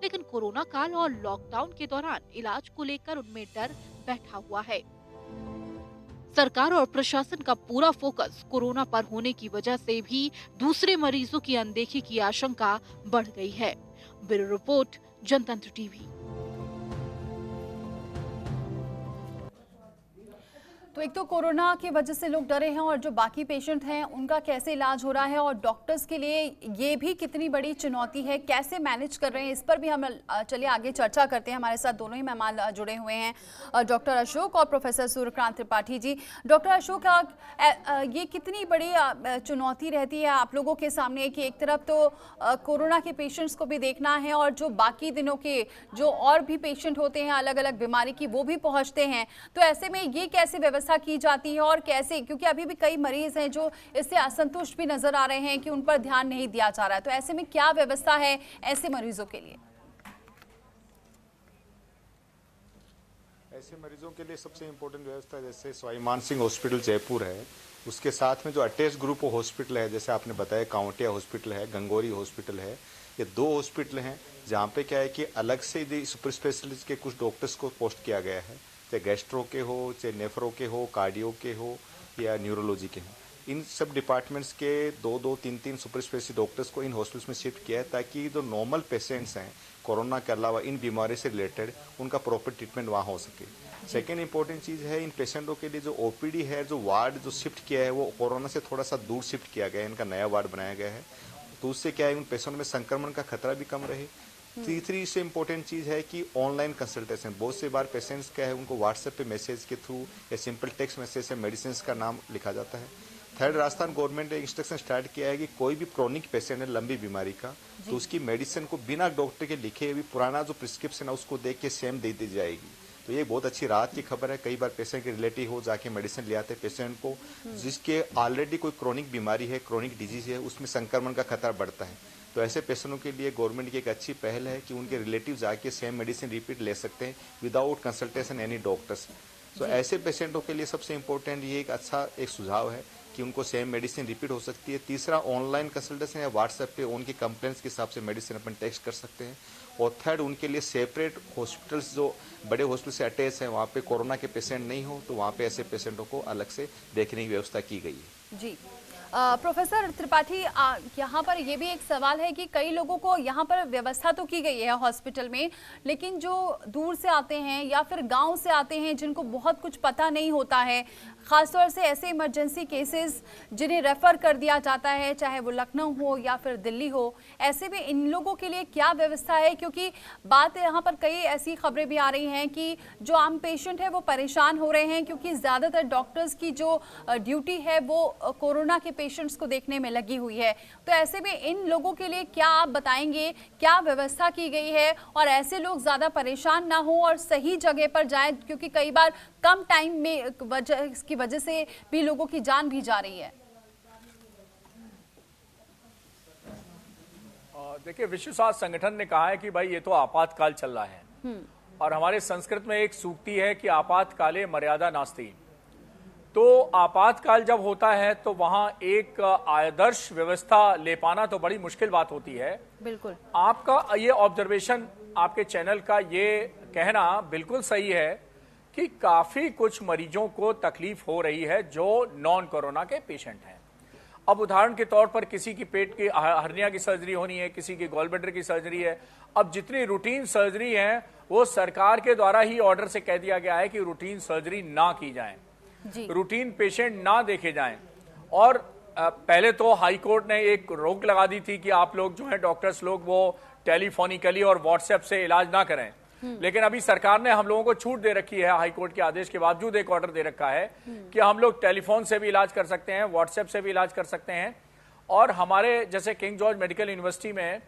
लेकिन कोरोना काल और लॉकडाउन के दौरान इलाज को लेकर उनमें डर बैठा हुआ है। सरकार और प्रशासन का पूरा फोकस कोरोना पर होने की वजह से भी दूसरे मरीजों की अनदेखी की आशंका बढ़ गई है। ब्यूरो रिपोर्ट, जनतंत्र टीवी। तो एक तो कोरोना की वजह से लोग डरे हैं, और जो बाकी पेशेंट हैं उनका कैसे इलाज हो रहा है, और डॉक्टर्स के लिए ये भी कितनी बड़ी चुनौती है, कैसे मैनेज कर रहे हैं, इस पर भी हम चलिए आगे चर्चा करते हैं। हमारे साथ दोनों ही मेहमान जुड़े हुए हैं, डॉक्टर अशोक और प्रोफेसर सूर्यकांत त्रिपाठी जी। डॉक्टर अशोक, ये कितनी बड़ी चुनौती रहती है आप लोगों के सामने कि एक तरफ तो कोरोना के पेशेंट्स को भी देखना है, और जो बाकी दिनों के जो और भी पेशेंट होते हैं अलग अलग बीमारी की वो भी पहुँचते हैं, तो ऐसे में ये कैसे व्यवस्था की जाती है और कैसे, क्योंकि अभी भी कई मरीज हैं जो इससे असंतुष्ट भी नजर आ रहे हैं कि उन पर ध्यान नहीं दिया जा रहा है, तो ऐसे में क्या व्यवस्था है ऐसे मरीजों के लिए? ऐसे मरीजों के लिए सबसे इम्पोर्टेंट व्यवस्था जैसे स्वामी मानसिंह हॉस्पिटल जयपुर है, उसके साथ में जो अटैच ग्रुप हॉस्पिटल है, जैसे आपने बताया काउंटिया हॉस्पिटल है, गंगोरी हॉस्पिटल है, ये 2 हॉस्पिटल हैं जहाँ पे क्या है कि अलग से सुपर स्पेशलिस्ट के कुछ डॉक्टर्स को पोस्ट किया गया है, चाहे गैस्ट्रो के हो, चाहे नेफ्रो के हो, कार्डियो के हो या न्यूरोलॉजी के हो। इन सब डिपार्टमेंट्स के 2-2, 3-3 सुपर स्पेशलिस्ट डॉक्टर्स को इन हॉस्पिटल्स में शिफ्ट किया है, ताकि जो नॉर्मल पेशेंट्स हैं कोरोना के अलावा इन बीमारी से रिलेटेड उनका प्रॉपर ट्रीटमेंट वहाँ हो सके। सेकेंड इंपॉर्टेंट चीज़ है, इन पेशेंटों के लिए जो ओपीडी है, जो वार्ड जो शिफ्ट किया है वो कोरोना से थोड़ा सा दूर शिफ्ट किया गया है, इनका नया वार्ड बनाया गया है, तो उससे क्या है उन पेशेंट में संक्रमण का खतरा भी कम रहे। तीसरी से इम्पोर्टेंट चीज़ है कि ऑनलाइन कंसल्टेशन, बहुत से बार पेशेंट्स क्या है उनको व्हाट्सएप पे मैसेज के थ्रू या सिंपल टेक्स्ट मैसेज से मेडिसिन का नाम लिखा जाता है। थर्ड, राजस्थान गवर्नमेंट ने इंस्ट्रक्शन स्टार्ट किया है कि कोई भी क्रोनिक पेशेंट है लंबी बीमारी का, तो उसकी मेडिसिन को बिना डॉक्टर के लिखे हुए पुराना जो प्रिस्क्रिप्शन है उसको देख के सेम दे दी जाएगी, तो ये बहुत अच्छी राहत की खबर है। कई बार पेशेंट के रिलेटिव हो जाके मेडिसिन ले आते हैं पेशेंट को, जिसके ऑलरेडी कोई क्रोनिक बीमारी है, क्रोनिक डिजीज है, उसमें संक्रमण का खतरा बढ़ता है। तो ऐसे पेशेंटों के लिए गवर्नमेंट की एक अच्छी पहल है कि उनके रिलेटिव जाके सेम मेडिसिन रिपीट ले सकते हैं विदाउट कंसल्टेशन एनी डॉक्टर्स। तो ऐसे पेशेंटों के लिए सबसे इम्पोर्टेंट ये एक अच्छा एक सुझाव है कि उनको सेम मेडिसिन रिपीट हो सकती है। तीसरा, ऑनलाइन कंसल्टेशन या व्हाट्सएप पे उनकी कंप्लेंट्स के हिसाब से मेडिसिन अपन टेक्स्ट कर सकते हैं। और थर्ड, उनके लिए सेपरेट हॉस्पिटल्स जो बड़े हॉस्पिटल से अटैच हैं वहाँ पे कोरोना के पेशेंट नहीं हो, तो वहाँ पे ऐसे पेशेंटों को अलग से देखने की व्यवस्था की गई है। जी प्रोफेसर त्रिपाठी, यहाँ पर ये भी एक सवाल है कि कई लोगों को यहाँ पर व्यवस्था तो की गई है हॉस्पिटल में, लेकिन जो दूर से आते हैं या फिर गांव से आते हैं जिनको बहुत कुछ पता नहीं होता है, ख़ासतौर से ऐसे इमरजेंसी केसेस जिन्हें रेफ़र कर दिया जाता है, चाहे वो लखनऊ हो या फिर दिल्ली हो, ऐसे में इन लोगों के लिए क्या व्यवस्था है? क्योंकि बात यहाँ पर कई ऐसी खबरें भी आ रही हैं कि जो आम पेशेंट है वो परेशान हो रहे हैं क्योंकि ज़्यादातर डॉक्टर्स की जो ड्यूटी है वो कोरोना के पेशेंट्स को देखने में लगी हुई है। तो ऐसे में इन लोगों के लिए क्या आप बताएंगे, क्या व्यवस्था की गई है और ऐसे लोग ज़्यादा परेशान ना हो और सही जगह पर जाएं, क्योंकि कई बार कम टाइम में की वजह से भी लोगों की जान भी जा रही है। देखिए, विश्व स्वास्थ्य संगठन ने कहा है कि भाई ये तो आपातकाल चल रहा है और हमारे संस्कृत में एक सूक्ति है कि आपातकाले मर्यादा नास्ति। तो आपातकाल जब होता है तो वहां एक आदर्श व्यवस्था ले पाना तो बड़ी मुश्किल बात होती है। बिल्कुल, आपका ये ऑब्जर्वेशन, आपके चैनल का ये कहना बिल्कुल सही है कि काफी कुछ मरीजों को तकलीफ हो रही है जो नॉन कोरोना के पेशेंट हैं। अब उदाहरण के तौर पर किसी की पेट की हर्निया की सर्जरी होनी है, किसी की गॉल ब्लैडर की सर्जरी है। अब जितनी रूटीन सर्जरी है वो सरकार के द्वारा ही ऑर्डर से कह दिया गया है कि रूटीन सर्जरी ना की जाए, रूटीन पेशेंट ना देखे जाएं। और पहले तो हाई कोर्ट ने एक रोक लगा दी थी कि आप लोग जो है डॉक्टर्स लोग वो टेलीफोनिकली और व्हाट्सएप से इलाज ना करें, लेकिन अभी सरकार ने हम लोगों को छूट दे रखी है, हाई कोर्ट के आदेश के बावजूद एक ऑर्डर दे रखा है कि हम लोग टेलीफोन से भी इलाज कर सकते हैं, व्हाट्सएप से भी इलाज कर सकते हैं। और हमारे जैसे किंग जॉर्ज मेडिकल यूनिवर्सिटी में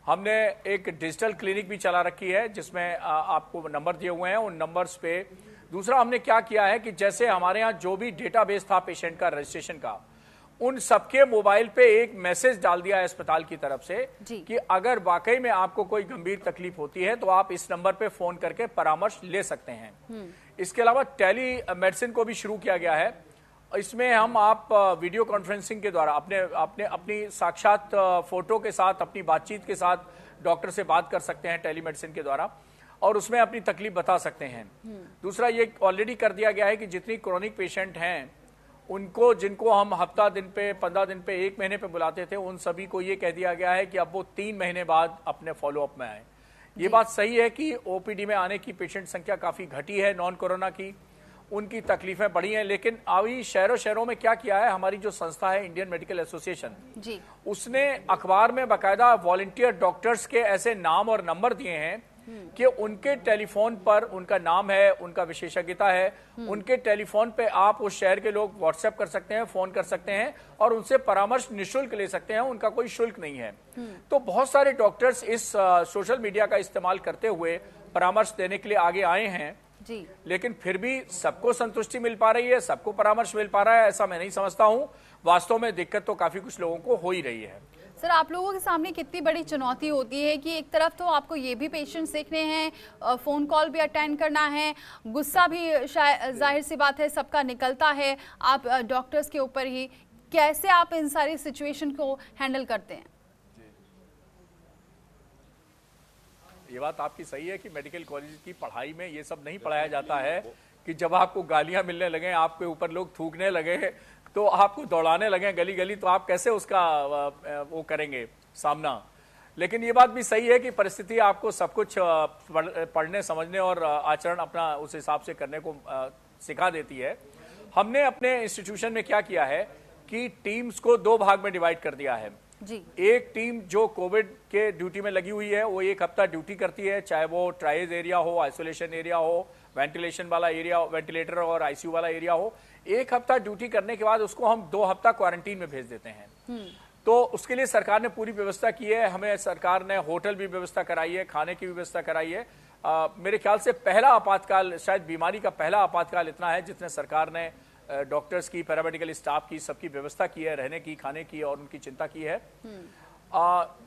हमने एक डिजिटल क्लिनिक भी चला रखी है जिसमें आपको नंबर दिए हुए हैं, उन नंबर्स पे। दूसरा हमने क्या किया है कि जैसे हमारे यहाँ जो भी डेटाबेस था पेशेंट का रजिस्ट्रेशन का, उन सबके मोबाइल पे एक मैसेज डाल दिया है अस्पताल की तरफ से कि अगर वाकई में आपको कोई गंभीर तकलीफ होती है तो आप इस नंबर पे फोन करके परामर्श ले सकते हैं। इसके अलावा टेली मेडिसिन को भी शुरू किया गया है। इसमें हम आप वीडियो कॉन्फ्रेंसिंग के द्वारा अपनी साक्षात फोटो के साथ, अपनी बातचीत के साथ डॉक्टर से बात कर सकते हैं टेली मेडिसिन के द्वारा और उसमें अपनी तकलीफ बता सकते हैं। दूसरा ये ऑलरेडी कर दिया गया है कि जितनी क्रोनिक पेशेंट हैं उनको, जिनको हम हफ्ता दिन पे, 15 दिन पे, 1 महीने पे बुलाते थे, उन सभी को ये कह दिया गया है कि अब वो 3 महीने बाद अपने फॉलोअप में आए। ये बात सही है कि ओपीडी में आने की पेशेंट संख्या काफी घटी है नॉन कोरोना की, उनकी तकलीफें बढ़ी हैं। लेकिन अभी शहरों में क्या किया है, हमारी जो संस्था है इंडियन मेडिकल एसोसिएशन, उसने अखबार में बाकायदा वॉलंटियर डॉक्टर्स के ऐसे नाम और नंबर दिए हैं कि उनके टेलीफोन पर उनका नाम है, उनका विशेषज्ञता है, उनके टेलीफोन पे आप उस शहर के लोग व्हाट्सएप कर सकते हैं, फोन कर सकते हैं और उनसे परामर्श निःशुल्क ले सकते हैं, उनका कोई शुल्क नहीं है। तो बहुत सारे डॉक्टर्स इस सोशल मीडिया का इस्तेमाल करते हुए परामर्श देने के लिए आगे आए हैं जी। लेकिन फिर भी सबको संतुष्टि मिल पा रही है, सबको परामर्श मिल पा रहा है, ऐसा मैं नहीं समझता हूं। वास्तव में दिक्कत तो काफी कुछ लोगों को हो ही रही है। सर, आप लोगों के सामने कितनी बड़ी चुनौती होती है कि एक तरफ तो आपको ये भी पेशेंट्स देखने हैं, फोन कॉल भी अटेंड करना है, गुस्सा भी जाहिर सी बात है सबका निकलता है आप डॉक्टर्स के ऊपर ही। कैसे आप इन सारी सिचुएशन को हैंडल करते हैं? ये बात आपकी सही है कि मेडिकल कॉलेज की पढ़ाई में ये सब नहीं पढ़ाया जाता है कि जब आपको गालियां मिलने लगे, आपके ऊपर लोग थूकने लगे, तो आपको दौड़ाने लगे गली गली, तो आप कैसे उसका वो करेंगे सामना। लेकिन ये बात भी सही है कि परिस्थिति आपको सब कुछ पढ़ने, समझने और आचरण अपना उस हिसाब से करने को सिखा देती है। हमने अपने इंस्टीट्यूशन में क्या किया है कि टीम्स को 2 भाग में डिवाइड कर दिया है जी। एक टीम जो कोविड के ड्यूटी में लगी हुई है वो 1 हफ्ता ड्यूटी करती है, चाहे वो ट्राइज एरिया हो, आइसोलेशन एरिया हो, वेंटिलेशन वाला एरिया, वेंटिलेटर और आईसीयू वाला एरिया हो। 1 हफ्ता ड्यूटी करने के बाद उसको हम 2 हफ्ता क्वारंटीन में भेज देते हैं। तो उसके लिए सरकार ने पूरी व्यवस्था की है। हमें सरकार ने होटल भी व्यवस्था कराई है, खाने की व्यवस्था कराई है। मेरे ख्याल से पहला आपातकाल, शायद बीमारी का पहला आपातकाल इतना है जितने सरकार ने डॉक्टर्स की, पैरामेडिकल स्टाफ की, सबकी व्यवस्था की है, रहने की, खाने की और उनकी चिंता की है।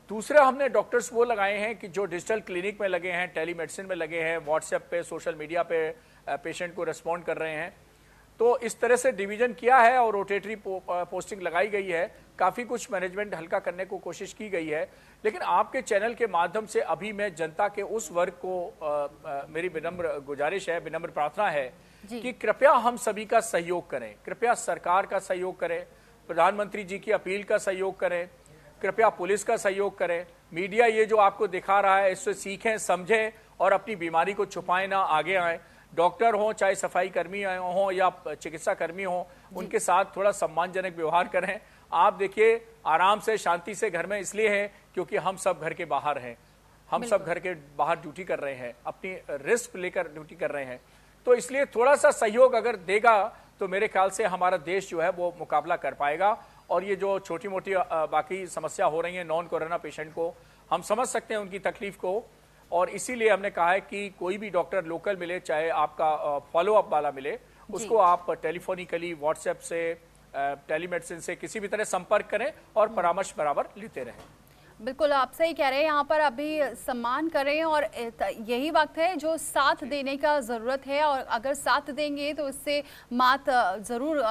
दूसरा, हमने डॉक्टर्स वो लगाए हैं कि जो डिजिटल क्लिनिक में लगे हैं, टेलीमेडिसिन में लगे हैं, व्हाट्सएप पे, सोशल मीडिया पे पेशेंट को रिस्पॉन्ड कर रहे हैं। तो इस तरह से डिवीजन किया है और रोटेटरी पोस्टिंग लगाई गई है। काफ़ी कुछ मैनेजमेंट हल्का करने को कोशिश की गई है। लेकिन आपके चैनल के माध्यम से अभी मैं जनता के उस वर्ग को मेरी विनम्र गुजारिश है, विनम्र प्रार्थना है कि कृपया हम सभी का सहयोग करें, कृपया सरकार का सहयोग करें, प्रधानमंत्री जी की अपील का सहयोग करें, कृपया पुलिस का सहयोग करें, मीडिया ये जो आपको दिखा रहा है इससे सीखें, समझें और अपनी बीमारी को छुपाएं ना, आगे आएं। डॉक्टर हों, चाहे सफाई कर्मी हों या चिकित्सा कर्मी हों, उनके साथ थोड़ा सम्मानजनक व्यवहार करें। आप देखिए, आराम से, शांति से घर में इसलिए हैं क्योंकि हम सब घर के बाहर हैं, हम सब घर के बाहर ड्यूटी कर रहे हैं, अपनी रिस्क लेकर ड्यूटी कर रहे हैं। तो इसलिए थोड़ा सा सहयोग अगर देगा तो मेरे ख्याल से हमारा देश जो है वो मुकाबला कर पाएगा। और ये जो छोटी मोटी बाकी समस्या हो रही है नॉन कोरोना पेशेंट को, हम समझ सकते हैं उनकी तकलीफ को, और इसीलिए हमने कहा है कि कोई भी डॉक्टर लोकल मिले, चाहे आपका फॉलोअप वाला मिले, उसको आप टेलीफोनिकली, व्हाट्सएप से, टेलीमेडिसिन से किसी भी तरह संपर्क करें और परामर्श बराबर लेते रहें। बिल्कुल, आप सही कह रहे हैं। यहाँ पर अभी सम्मान करें और यही वक्त है जो साथ देने का ज़रूरत है, और अगर साथ देंगे तो इससे ज़रूर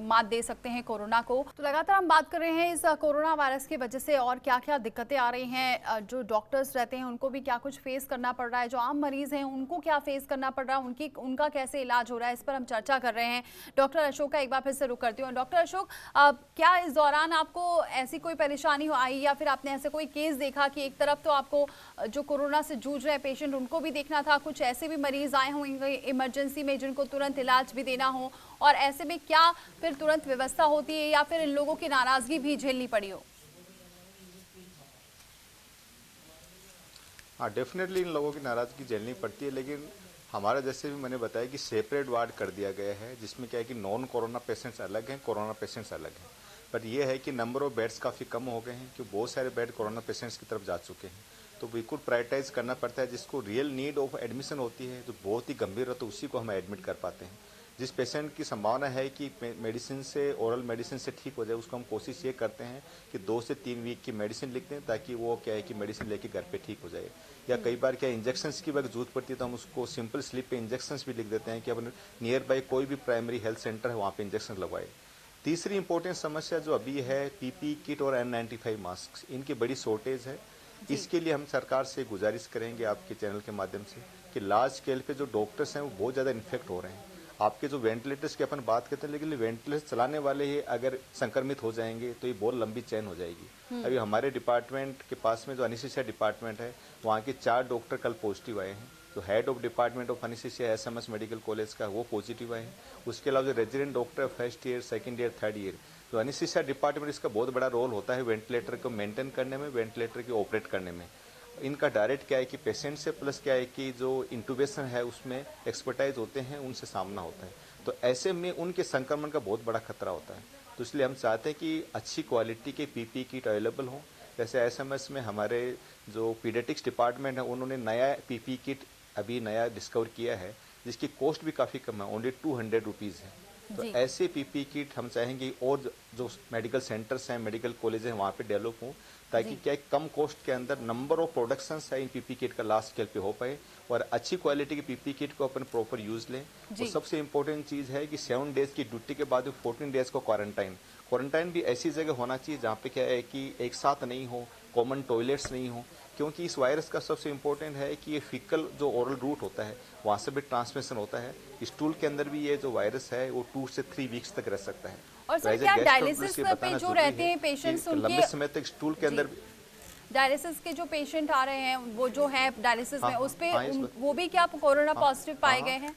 मात दे सकते हैं कोरोना को। तो लगातार हम बात कर रहे हैं इस कोरोना वायरस की वजह से और क्या क्या दिक्कतें आ रही हैं, जो डॉक्टर्स रहते हैं उनको भी क्या कुछ फेस करना पड़ रहा है, जो आम मरीज़ हैं उनको क्या फेस करना पड़ रहा है, उनका कैसे इलाज हो रहा है, इस पर हम चर्चा कर रहे हैं। डॉक्टर अशोक का एक बार फिर से रुख करती हूँ। डॉक्टर अशोक, क्या इस दौरान आपको ऐसी कोई परेशानी आई या फिर आपने ऐसे केस देखा कि एक तरफ तो आपको जो कोरोना से जूझ रहे पेशेंट उनको भी देखना था, कुछ ऐसे भी मरीज आए होंगे इमरजेंसी में जिनको तुरंत इलाज भी देना हो, और ऐसे में क्या फिर तुरंत व्यवस्था होती है या फिर इन लोगों की नाराजगी भी झेलनी पड़ी हो? हाँ, डेफिनेटली इन लोगों की नाराजगी झेलनी पड़ती है, लेकिन हमारा जैसे भी मैंने बताया कि सेपरेट वार्ड कर दिया गया है, जिसमें क्या है कि नॉन कोरोना पेशेंट्स अलग हैं, कोरोना पेशेंट्स अलग हैं। पर यह है कि नंबर ऑफ बेड्स काफ़ी कम हो गए हैं, क्योंकि बहुत सारे बेड कोरोना पेशेंट्स की तरफ जा चुके हैं। तो बिल्कुल प्रायोरिटाइज करना पड़ता है, जिसको रियल नीड ऑफ एडमिशन होती है, जो बहुत ही गंभीर हो, तो उसी को हम एडमिट कर पाते हैं। जिस पेशेंट की संभावना है कि मेडिसिन से, ओरल मेडिसिन से ठीक हो जाए, उसको हम कोशिश ये करते हैं कि 2 से 3 वीक की मेडिसिन लिख दें, ताकि वो क्या है कि मेडिसिन लेके घर पे ठीक हो जाए। या कई बार क्या इंजेक्शंस की वक्त जरूरत पड़ती है तो हम उसको सिंपल स्लिप पे इंजेक्शंस भी लिख देते हैं कि अपने नियर बाई कोई भी प्राइमरी हेल्थ सेंटर है वहाँ पे इंजेक्शन लगवाए। तीसरी इंपॉर्टेंट समस्या जो अभी है, पीपी किट और N95 मास्क, इनकी बड़ी शॉर्टेज है। इसके लिए हम सरकार से गुजारिश करेंगे आपके चैनल के माध्यम से कि लार्ज स्केल पे जो डॉक्टर्स हैं वो बहुत ज़्यादा इन्फेक्ट हो रहे हैं। आपके जो वेंटिलेटर्स की अपन बात करते हैं, लेकिन वेंटिलेटर्स चलाने वाले ही अगर संक्रमित हो जाएंगे तो ये बहुत लंबी चेन हो जाएगी। अभी हमारे डिपार्टमेंट के पास में जो एनेस्थीसिया डिपार्टमेंट है, वहाँ के 4 डॉक्टर कल पॉजिटिव आए हैं। तो head of department of anaesthesia SMS medical college का वो पॉजिटिव आए हैं। उसके अलावा जो resident doctor first year, second year, third year, तो एनेस्थीसिया डिपार्टमेंट इसका बहुत बड़ा रोल होता है वेंटिलेटर को मेंटेन करने में, वेंटिलेटर को ऑपरेट करने में। इनका डायरेक्ट क्या है कि पेशेंट से, प्लस क्या है कि जो इंटूबेशन है उसमें एक्सपर्टाइज होते हैं, उनसे सामना होता है। तो ऐसे में उनके संक्रमण का बहुत बड़ा खतरा होता है। तो इसलिए हम चाहते हैं कि अच्छी क्वालिटी के PPE किट अवेलेबल हो। जैसे SMS में हमारे जो पीडियाट्रिक्स डिपार्टमेंट है, उन्होंने नया PPE किट अभी नया डिस्कवर किया है, जिसकी कॉस्ट भी काफ़ी कम है, ओनली 200 रुपीज़ है। तो ऐसे PPE किट हम चाहेंगे और जो मेडिकल सेंटर्स हैं, मेडिकल कॉलेज हैं, वहाँ पे डेवलप हों, ताकि क्या कम कॉस्ट के अंदर नंबर ऑफ प्रोडक्शंस है इन PPE किट का लार्ज स्केल पे हो पाए और अच्छी क्वालिटी की PPE किट को अपन प्रॉपर यूज लें। और सबसे इम्पोर्टेंट चीज़ है कि 7 डेज की ड्यूटी के बाद 14 डेज को क्वारंटाइन भी ऐसी जगह होना चाहिए जहाँ पे क्या है कि एक साथ नहीं हो, कॉमन टॉयलेट्स नहीं हो, क्योंकि इस वायरस का सबसे इम्पोर्टेंट है कि ये फीकल जो ओरल रूट होता है वहाँ से भी ट्रांसमिशन होता है। स्टूल के अंदर भी ये जो वायरस है वो 2 से 3 वीक्स तक रह सकता है। और सर, क्या डायलिसिस पे जो रहते हैं पेशेंट्स, उनके लंबे समय तक स्टूल के अंदर डायलिसिस के जो पेशेंट आ रहे हैं, वो जो है डायलिसिस में, उस पे वो भी क्या कोरोना पॉजिटिव पाए गए हैं?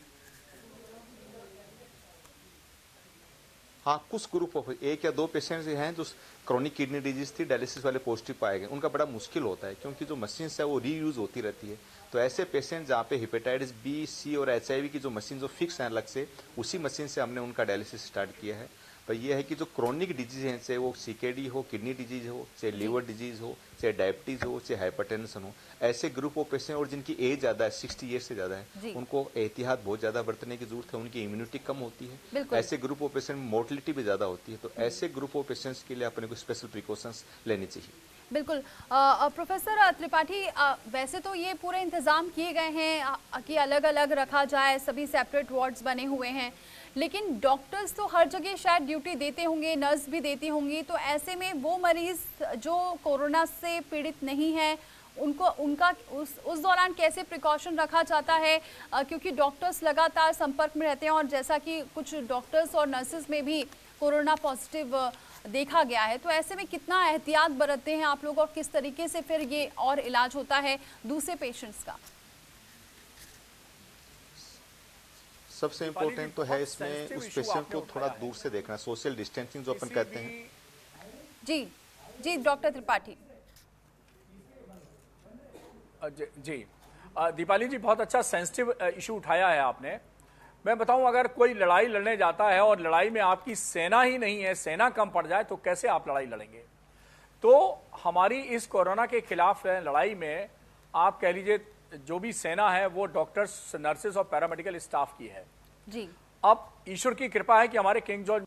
हाँ, कुछ ग्रुप ऑफ 1 या 2 पेशेंट्स हैं जो क्रॉनिक किडनी डिजीज थी, डायलिसिस वाले पॉजिटिव पाए गए। उनका बड़ा मुश्किल होता है क्योंकि जो मशीन है वो रीयूज होती रहती है। तो ऐसे पेशेंट जहाँ पे हेपेटाइटिस B, C और HIV की जो मशीन जो फिक्स है अलग से, उसी मशीन से हमने उनका डायलिसिस स्टार्ट किया है। पर यह है कि जो क्रोनिक डिजीज हैं, चाहे वो सीकेडी हो, किडनी डिजीज हो, चाहे लीवर डिजीज हो, चाहे डायबिटीज हो, चाहे हाइपरटेंशन हो, ऐसे ग्रुप ऑफ पेशेंट और जिनकी एज ज़्यादा है, 60 ईयर्स से ज़्यादा है, उनको एहतियात बहुत ज़्यादा बरतने की जरूरत है। उनकी इम्यूनिटी कम होती है, ऐसे ग्रुप ऑफ पेशेंट में मोर्टलिटी भी ज़्यादा होती है। तो ऐसे ग्रुप ऑफ पेशेंट्स के लिए अपने को स्पेशल प्रिकॉशंस लेनी चाहिए। बिल्कुल। प्रोफेसर त्रिपाठी, वैसे तो ये पूरे इंतजाम किए गए हैं कि अलग अलग रखा जाए, सभी सेपरेट वार्ड्स बने हुए हैं, लेकिन डॉक्टर्स तो हर जगह शायद ड्यूटी देते होंगे, नर्स भी देती होंगी, तो ऐसे में वो मरीज जो कोरोना से पीड़ित नहीं है उनका उस दौरान कैसे प्रिकॉशन रखा जाता है, क्योंकि डॉक्टर्स लगातार संपर्क में रहते हैं और जैसा कि कुछ डॉक्टर्स और नर्सेज में भी कोरोना पॉजिटिव देखा गया है, तो ऐसे में कितना एहतियात बरतते हैं आप लोग और किस तरीके से फिर ये और इलाज होता है दूसरे पेशेंट्स का? सबसे इम्पोर्टेंट तो है इसमें उस पेशेंट को थोड़ा दूर से देखना, सोशल डिस्टेंसिंग जो अपन कहते हैं। जी जी डॉक्टर त्रिपाठी। जी दीपाली जी, बहुत अच्छा सेंसिटिव इशू उठाया है आपने। मैं बताऊं, अगर कोई लड़ाई लड़ने जाता है और लड़ाई में आपकी सेना ही नहीं है, सेना कम पड़ जाए, तो कैसे आप लड़ाई लड़ेंगे? तो हमारी इस कोरोना के खिलाफ लड़ाई में आप कह लीजिए जो भी सेना है वो डॉक्टर्स, नर्सेज और पैरामेडिकल स्टाफ की है जी। अब ईश्वर की कृपा है कि हमारे किंग जॉर्ज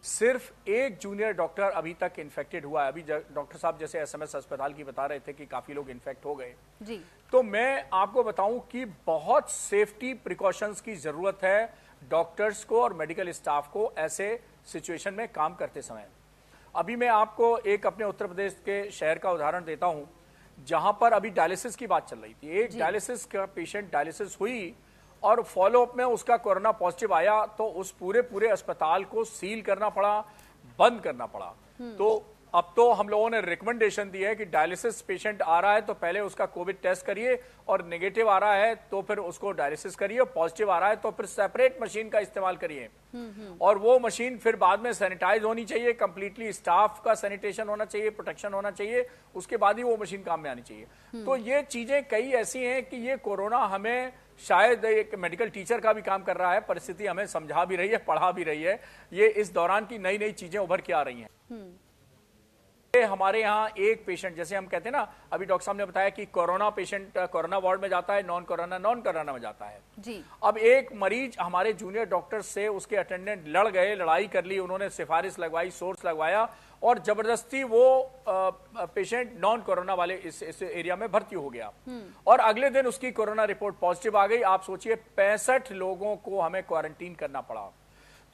सिर्फ एक जूनियर डॉक्टर अभी तक इन्फेक्टेड हुआ है। अभी डॉक्टर साहब जैसे एसएमएस अस्पताल की बता रहे थे कि काफी लोग इन्फेक्ट हो गए जी। तो मैं आपको बताऊं कि बहुत सेफ्टी प्रिकॉशंस की जरूरत है डॉक्टर्स को और मेडिकल स्टाफ को ऐसे सिचुएशन में काम करते समय। अभी मैं आपको एक अपने उत्तर प्रदेश के शहर का उदाहरण देता हूं, जहां पर अभी डायलिसिस की बात चल रही थी। एक डायलिसिस का पेशेंट डायलिसिस हुई और फॉलोअप में उसका कोरोना पॉजिटिव आया, तो उस पूरे अस्पताल को सील करना पड़ा, बंद करना पड़ा। तो अब तो हम लोगों ने रिकमेंडेशन दी है कि डायलिसिस पेशेंट आ रहा है तो पहले उसका कोविड टेस्ट करिए, और नेगेटिव आ रहा है तो फिर उसको डायलिसिस करिए, और पॉजिटिव आ रहा है तो फिर सेपरेट मशीन का इस्तेमाल करिए। और वो मशीन फिर बाद में सैनिटाइज होनी चाहिए, कंप्लीटली स्टाफ का सैनिटेशन होना चाहिए, प्रोटेक्शन होना चाहिए, उसके बाद ही वो मशीन काम में आनी चाहिए। तो ये चीजें कई ऐसी हैं कि ये कोरोना हमें शायद एक मेडिकल टीचर का भी काम कर रहा है, परिस्थिति हमें समझा भी रही है, पढ़ा भी रही है। ये इस दौरान की नई नई चीजें उभर के आ रही हैं। हमारे यहाँ एक पेशेंट, जैसे हम कहते हैं ना, अभी डॉक्टर साहब ने बताया कि कोरोना पेशेंट कोरोना वार्ड में जाता है, नॉन कोरोना में जाता है जी। अब एक मरीज हमारे जूनियर डॉक्टर से उसके अटेंडेंट लड़ गए, लड़ाई कर ली, उन्होंने सिफारिश लगवाई, सोर्स लगवाया, और जबरदस्ती वो पेशेंट नॉन कोरोना वाले इस एरिया में भर्ती हो गया, और अगले दिन उसकी कोरोना रिपोर्ट पॉजिटिव आ गई। आप सोचिए 65 लोगों को हमें क्वारंटीन करना पड़ा।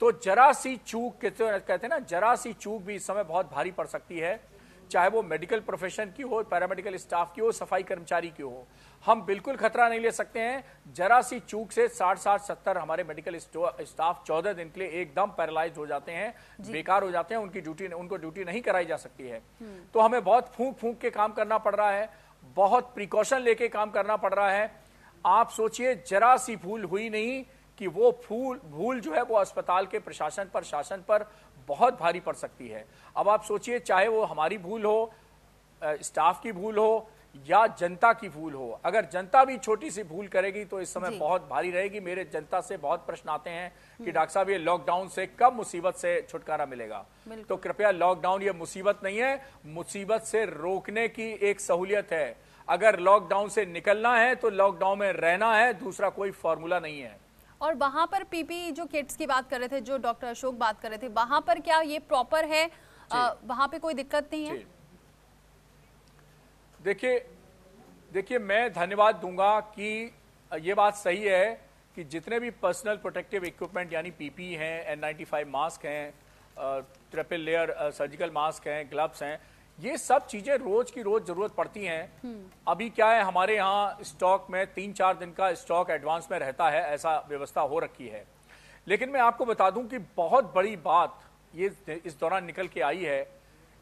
तो जरा सी चूक, कहते हैं ना, जरा सी चूक भी इस समय बहुत भारी पड़ सकती है, चाहे वो मेडिकल प्रोफेशन की हो, पैरामेडिकल स्टाफ की हो, सफाई कर्मचारी की हो। हम बिल्कुल खतरा नहीं ले सकते हैं। जरा सी चूक से 60-70 हमारे मेडिकल स्टाफ 14 दिन के लिए एकदम पैरालाइज हो जाते हैं, बेकार हो जाते हैं, उनको ड्यूटी नहीं कराई जा सकती है। तो हमें बहुत फूंक के काम करना पड़ रहा है, बहुत प्रिकॉशन लेके काम करना पड़ रहा है। आप सोचिए, जरा सी भूल हुई नहीं कि वो भूल जो है वो अस्पताल के प्रशासन पर, शासन पर बहुत भारी पड़ सकती है। अब आप सोचिए, चाहे वो हमारी भूल हो, स्टाफ की भूल हो, या जनता की भूल हो, अगर जनता भी छोटी सी भूल करेगी तो इस समय बहुत भारी रहेगी। मेरे जनता से बहुत प्रश्न आते हैं कि डॉक्टर साहब ये लॉकडाउन से कब मुसीबत से छुटकारा मिलेगा? तो कृपया, लॉकडाउन ये मुसीबत नहीं है, मुसीबत से रोकने की एक सहूलियत है। अगर लॉकडाउन से निकलना है तो लॉकडाउन में रहना है, दूसरा कोई फॉर्मूला नहीं है। और वहां पर पीपीई जो किट्स की बात कर रहे थे, जो डॉक्टर अशोक बात कर रहे थे, वहां पर क्या ये प्रॉपर है? वहां पे कोई दिक्कत नहीं है? देखिए मैं धन्यवाद दूंगा कि ये बात सही है कि जितने भी पर्सनल प्रोटेक्टिव इक्विपमेंट यानी पीपीई हैं, N95 मास्क हैं, ट्रिपल लेयर सर्जिकल मास्क हैं, ग्लव्स हैं, ये सब चीजें रोज की रोज जरूरत पड़ती हैं। अभी क्या है, हमारे यहाँ स्टॉक में 3-4 दिन का स्टॉक एडवांस में रहता है, ऐसा व्यवस्था हो रखी है। लेकिन मैं आपको बता दूं कि बहुत बड़ी बात ये इस दौरान निकल के आई है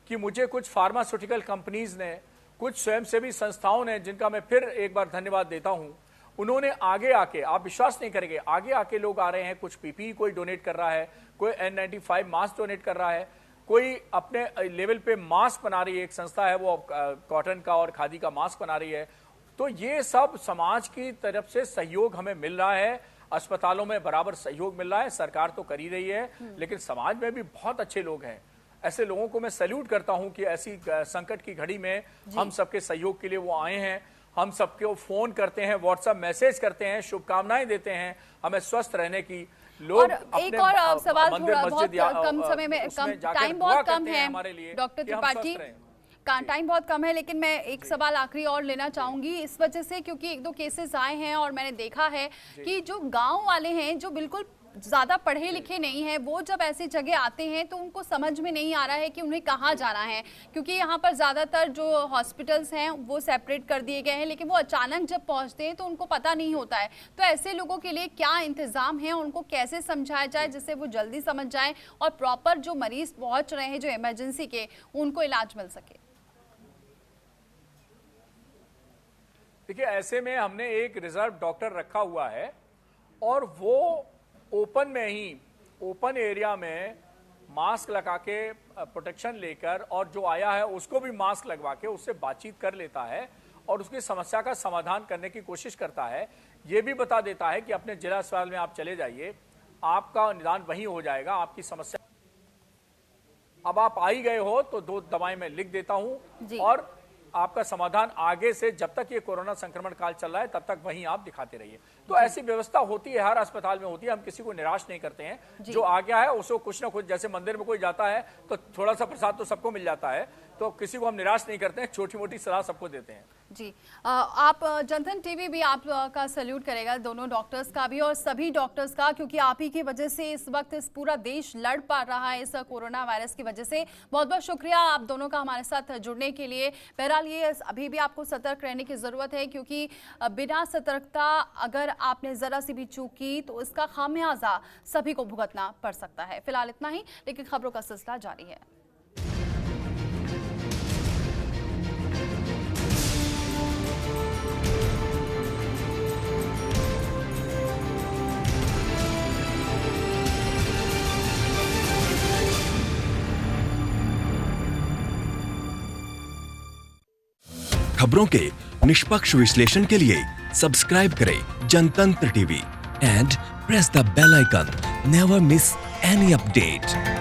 कि मुझे कुछ फार्मास्यूटिकल कंपनीज ने, कुछ स्वयंसेवी संस्थाओं ने, जिनका मैं फिर एक बार धन्यवाद देता हूं, उन्होंने आगे आके, आप विश्वास नहीं करेंगे, आगे आके लोग आ रहे हैं। कुछ पीपीई कोई डोनेट कर रहा है, कोई N95 मास्क डोनेट कर रहा है, कोई अपने लेवल पे मास्क बना रही है, एक संस्था है वो कॉटन का और खादी का मास्क बना रही है। तो ये सब समाज की तरफ से सहयोग हमें मिल रहा है। अस्पतालों में बराबर सहयोग मिल रहा है, सरकार तो कर ही रही है, लेकिन समाज में भी बहुत अच्छे लोग हैं। ऐसे लोगों को मैं सैल्यूट करता हूं कि ऐसी संकट की घड़ी में हम सबके सहयोग के लिए वो आए हैं। हम सबको फोन करते हैं, व्हाट्सएप मैसेज करते हैं, शुभकामनाएं देते हैं हमें स्वस्थ रहने की। लोग और एक और सवाल, थोड़ा बहुत कम समय में, कम टाइम बहुत कम है डॉक्टर त्रिपाठी, टाइम बहुत कम है, लेकिन मैं एक सवाल आखिरी और लेना चाहूंगी इस वजह से, क्योंकि 1-2 केसेस आए हैं और मैंने देखा है कि जो गांव वाले हैं, जो बिल्कुल ज़्यादा पढ़े लिखे नहीं हैं, वो जब ऐसी जगह आते हैं तो उनको समझ में नहीं आ रहा है कि उन्हें कहाँ जाना है, क्योंकि यहाँ पर ज़्यादातर जो हॉस्पिटल्स हैं वो सेपरेट कर दिए गए हैं, लेकिन वो अचानक जब पहुँचते हैं तो उनको पता नहीं होता है। तो ऐसे लोगों के लिए क्या इंतज़ाम है, उनको कैसे समझाया जाए जिससे वो जल्दी समझ जाएँ और प्रॉपर जो मरीज़ पहुँच रहे हैं जो इमरजेंसी के, उनको इलाज मिल सके? देखिए, ऐसे में हमने एक रिजर्व डॉक्टर रखा हुआ है और वो ओपन में ही, ओपन एरिया में मास्क लगा के प्रोटेक्शन लेकर, और जो आया है उसको भी मास्क लगवा के उससे बातचीत कर लेता है और उसकी समस्या का समाधान करने की कोशिश करता है। ये भी बता देता है कि अपने जिला अस्पताल में आप चले जाइए, आपका निदान वहीं हो जाएगा, आपकी समस्या अब आप आ ही गए हो तो 2 दवाएं मैं लिख देता हूं और आपका समाधान आगे से, जब तक ये कोरोना संक्रमण काल चल रहा है तब तक वहीं आप दिखाते रहिए। तो ऐसी व्यवस्था होती है, हर अस्पताल में होती है, हम किसी को निराश नहीं करते हैं। जो आ गया है उसको कुछ ना कुछ, जैसे मंदिर में कोई जाता है तो थोड़ा सा प्रसाद तो सबको मिल जाता है, तो किसी को हम निराश नहीं करते हैं, छोटी मोटी सलाह सबको देते हैं। जी, आप जनधन टीवी भी आपका सैल्यूट करेगा, दोनों डॉक्टर्स का भी और सभी डॉक्टर्स का, क्योंकि आप ही की वजह से इस वक्त इस पूरा देश लड़ पा रहा है इस कोरोना वायरस की वजह से। बहुत बहुत शुक्रिया आप दोनों का हमारे साथ जुड़ने के लिए। बहरहाल ये अभी भी आपको सतर्क रहने की ज़रूरत है, क्योंकि बिना सतर्कता अगर आपने ज़रा सी भी चूक की तो इसका खामियाजा सभी को भुगतना पड़ सकता है। फिलहाल इतना ही, लेकिन खबरों का सिलसिला जारी है। खबरों के निष्पक्ष विश्लेषण के लिए सब्सक्राइब करें Jantantra TV and press the bell icon. Never miss any update.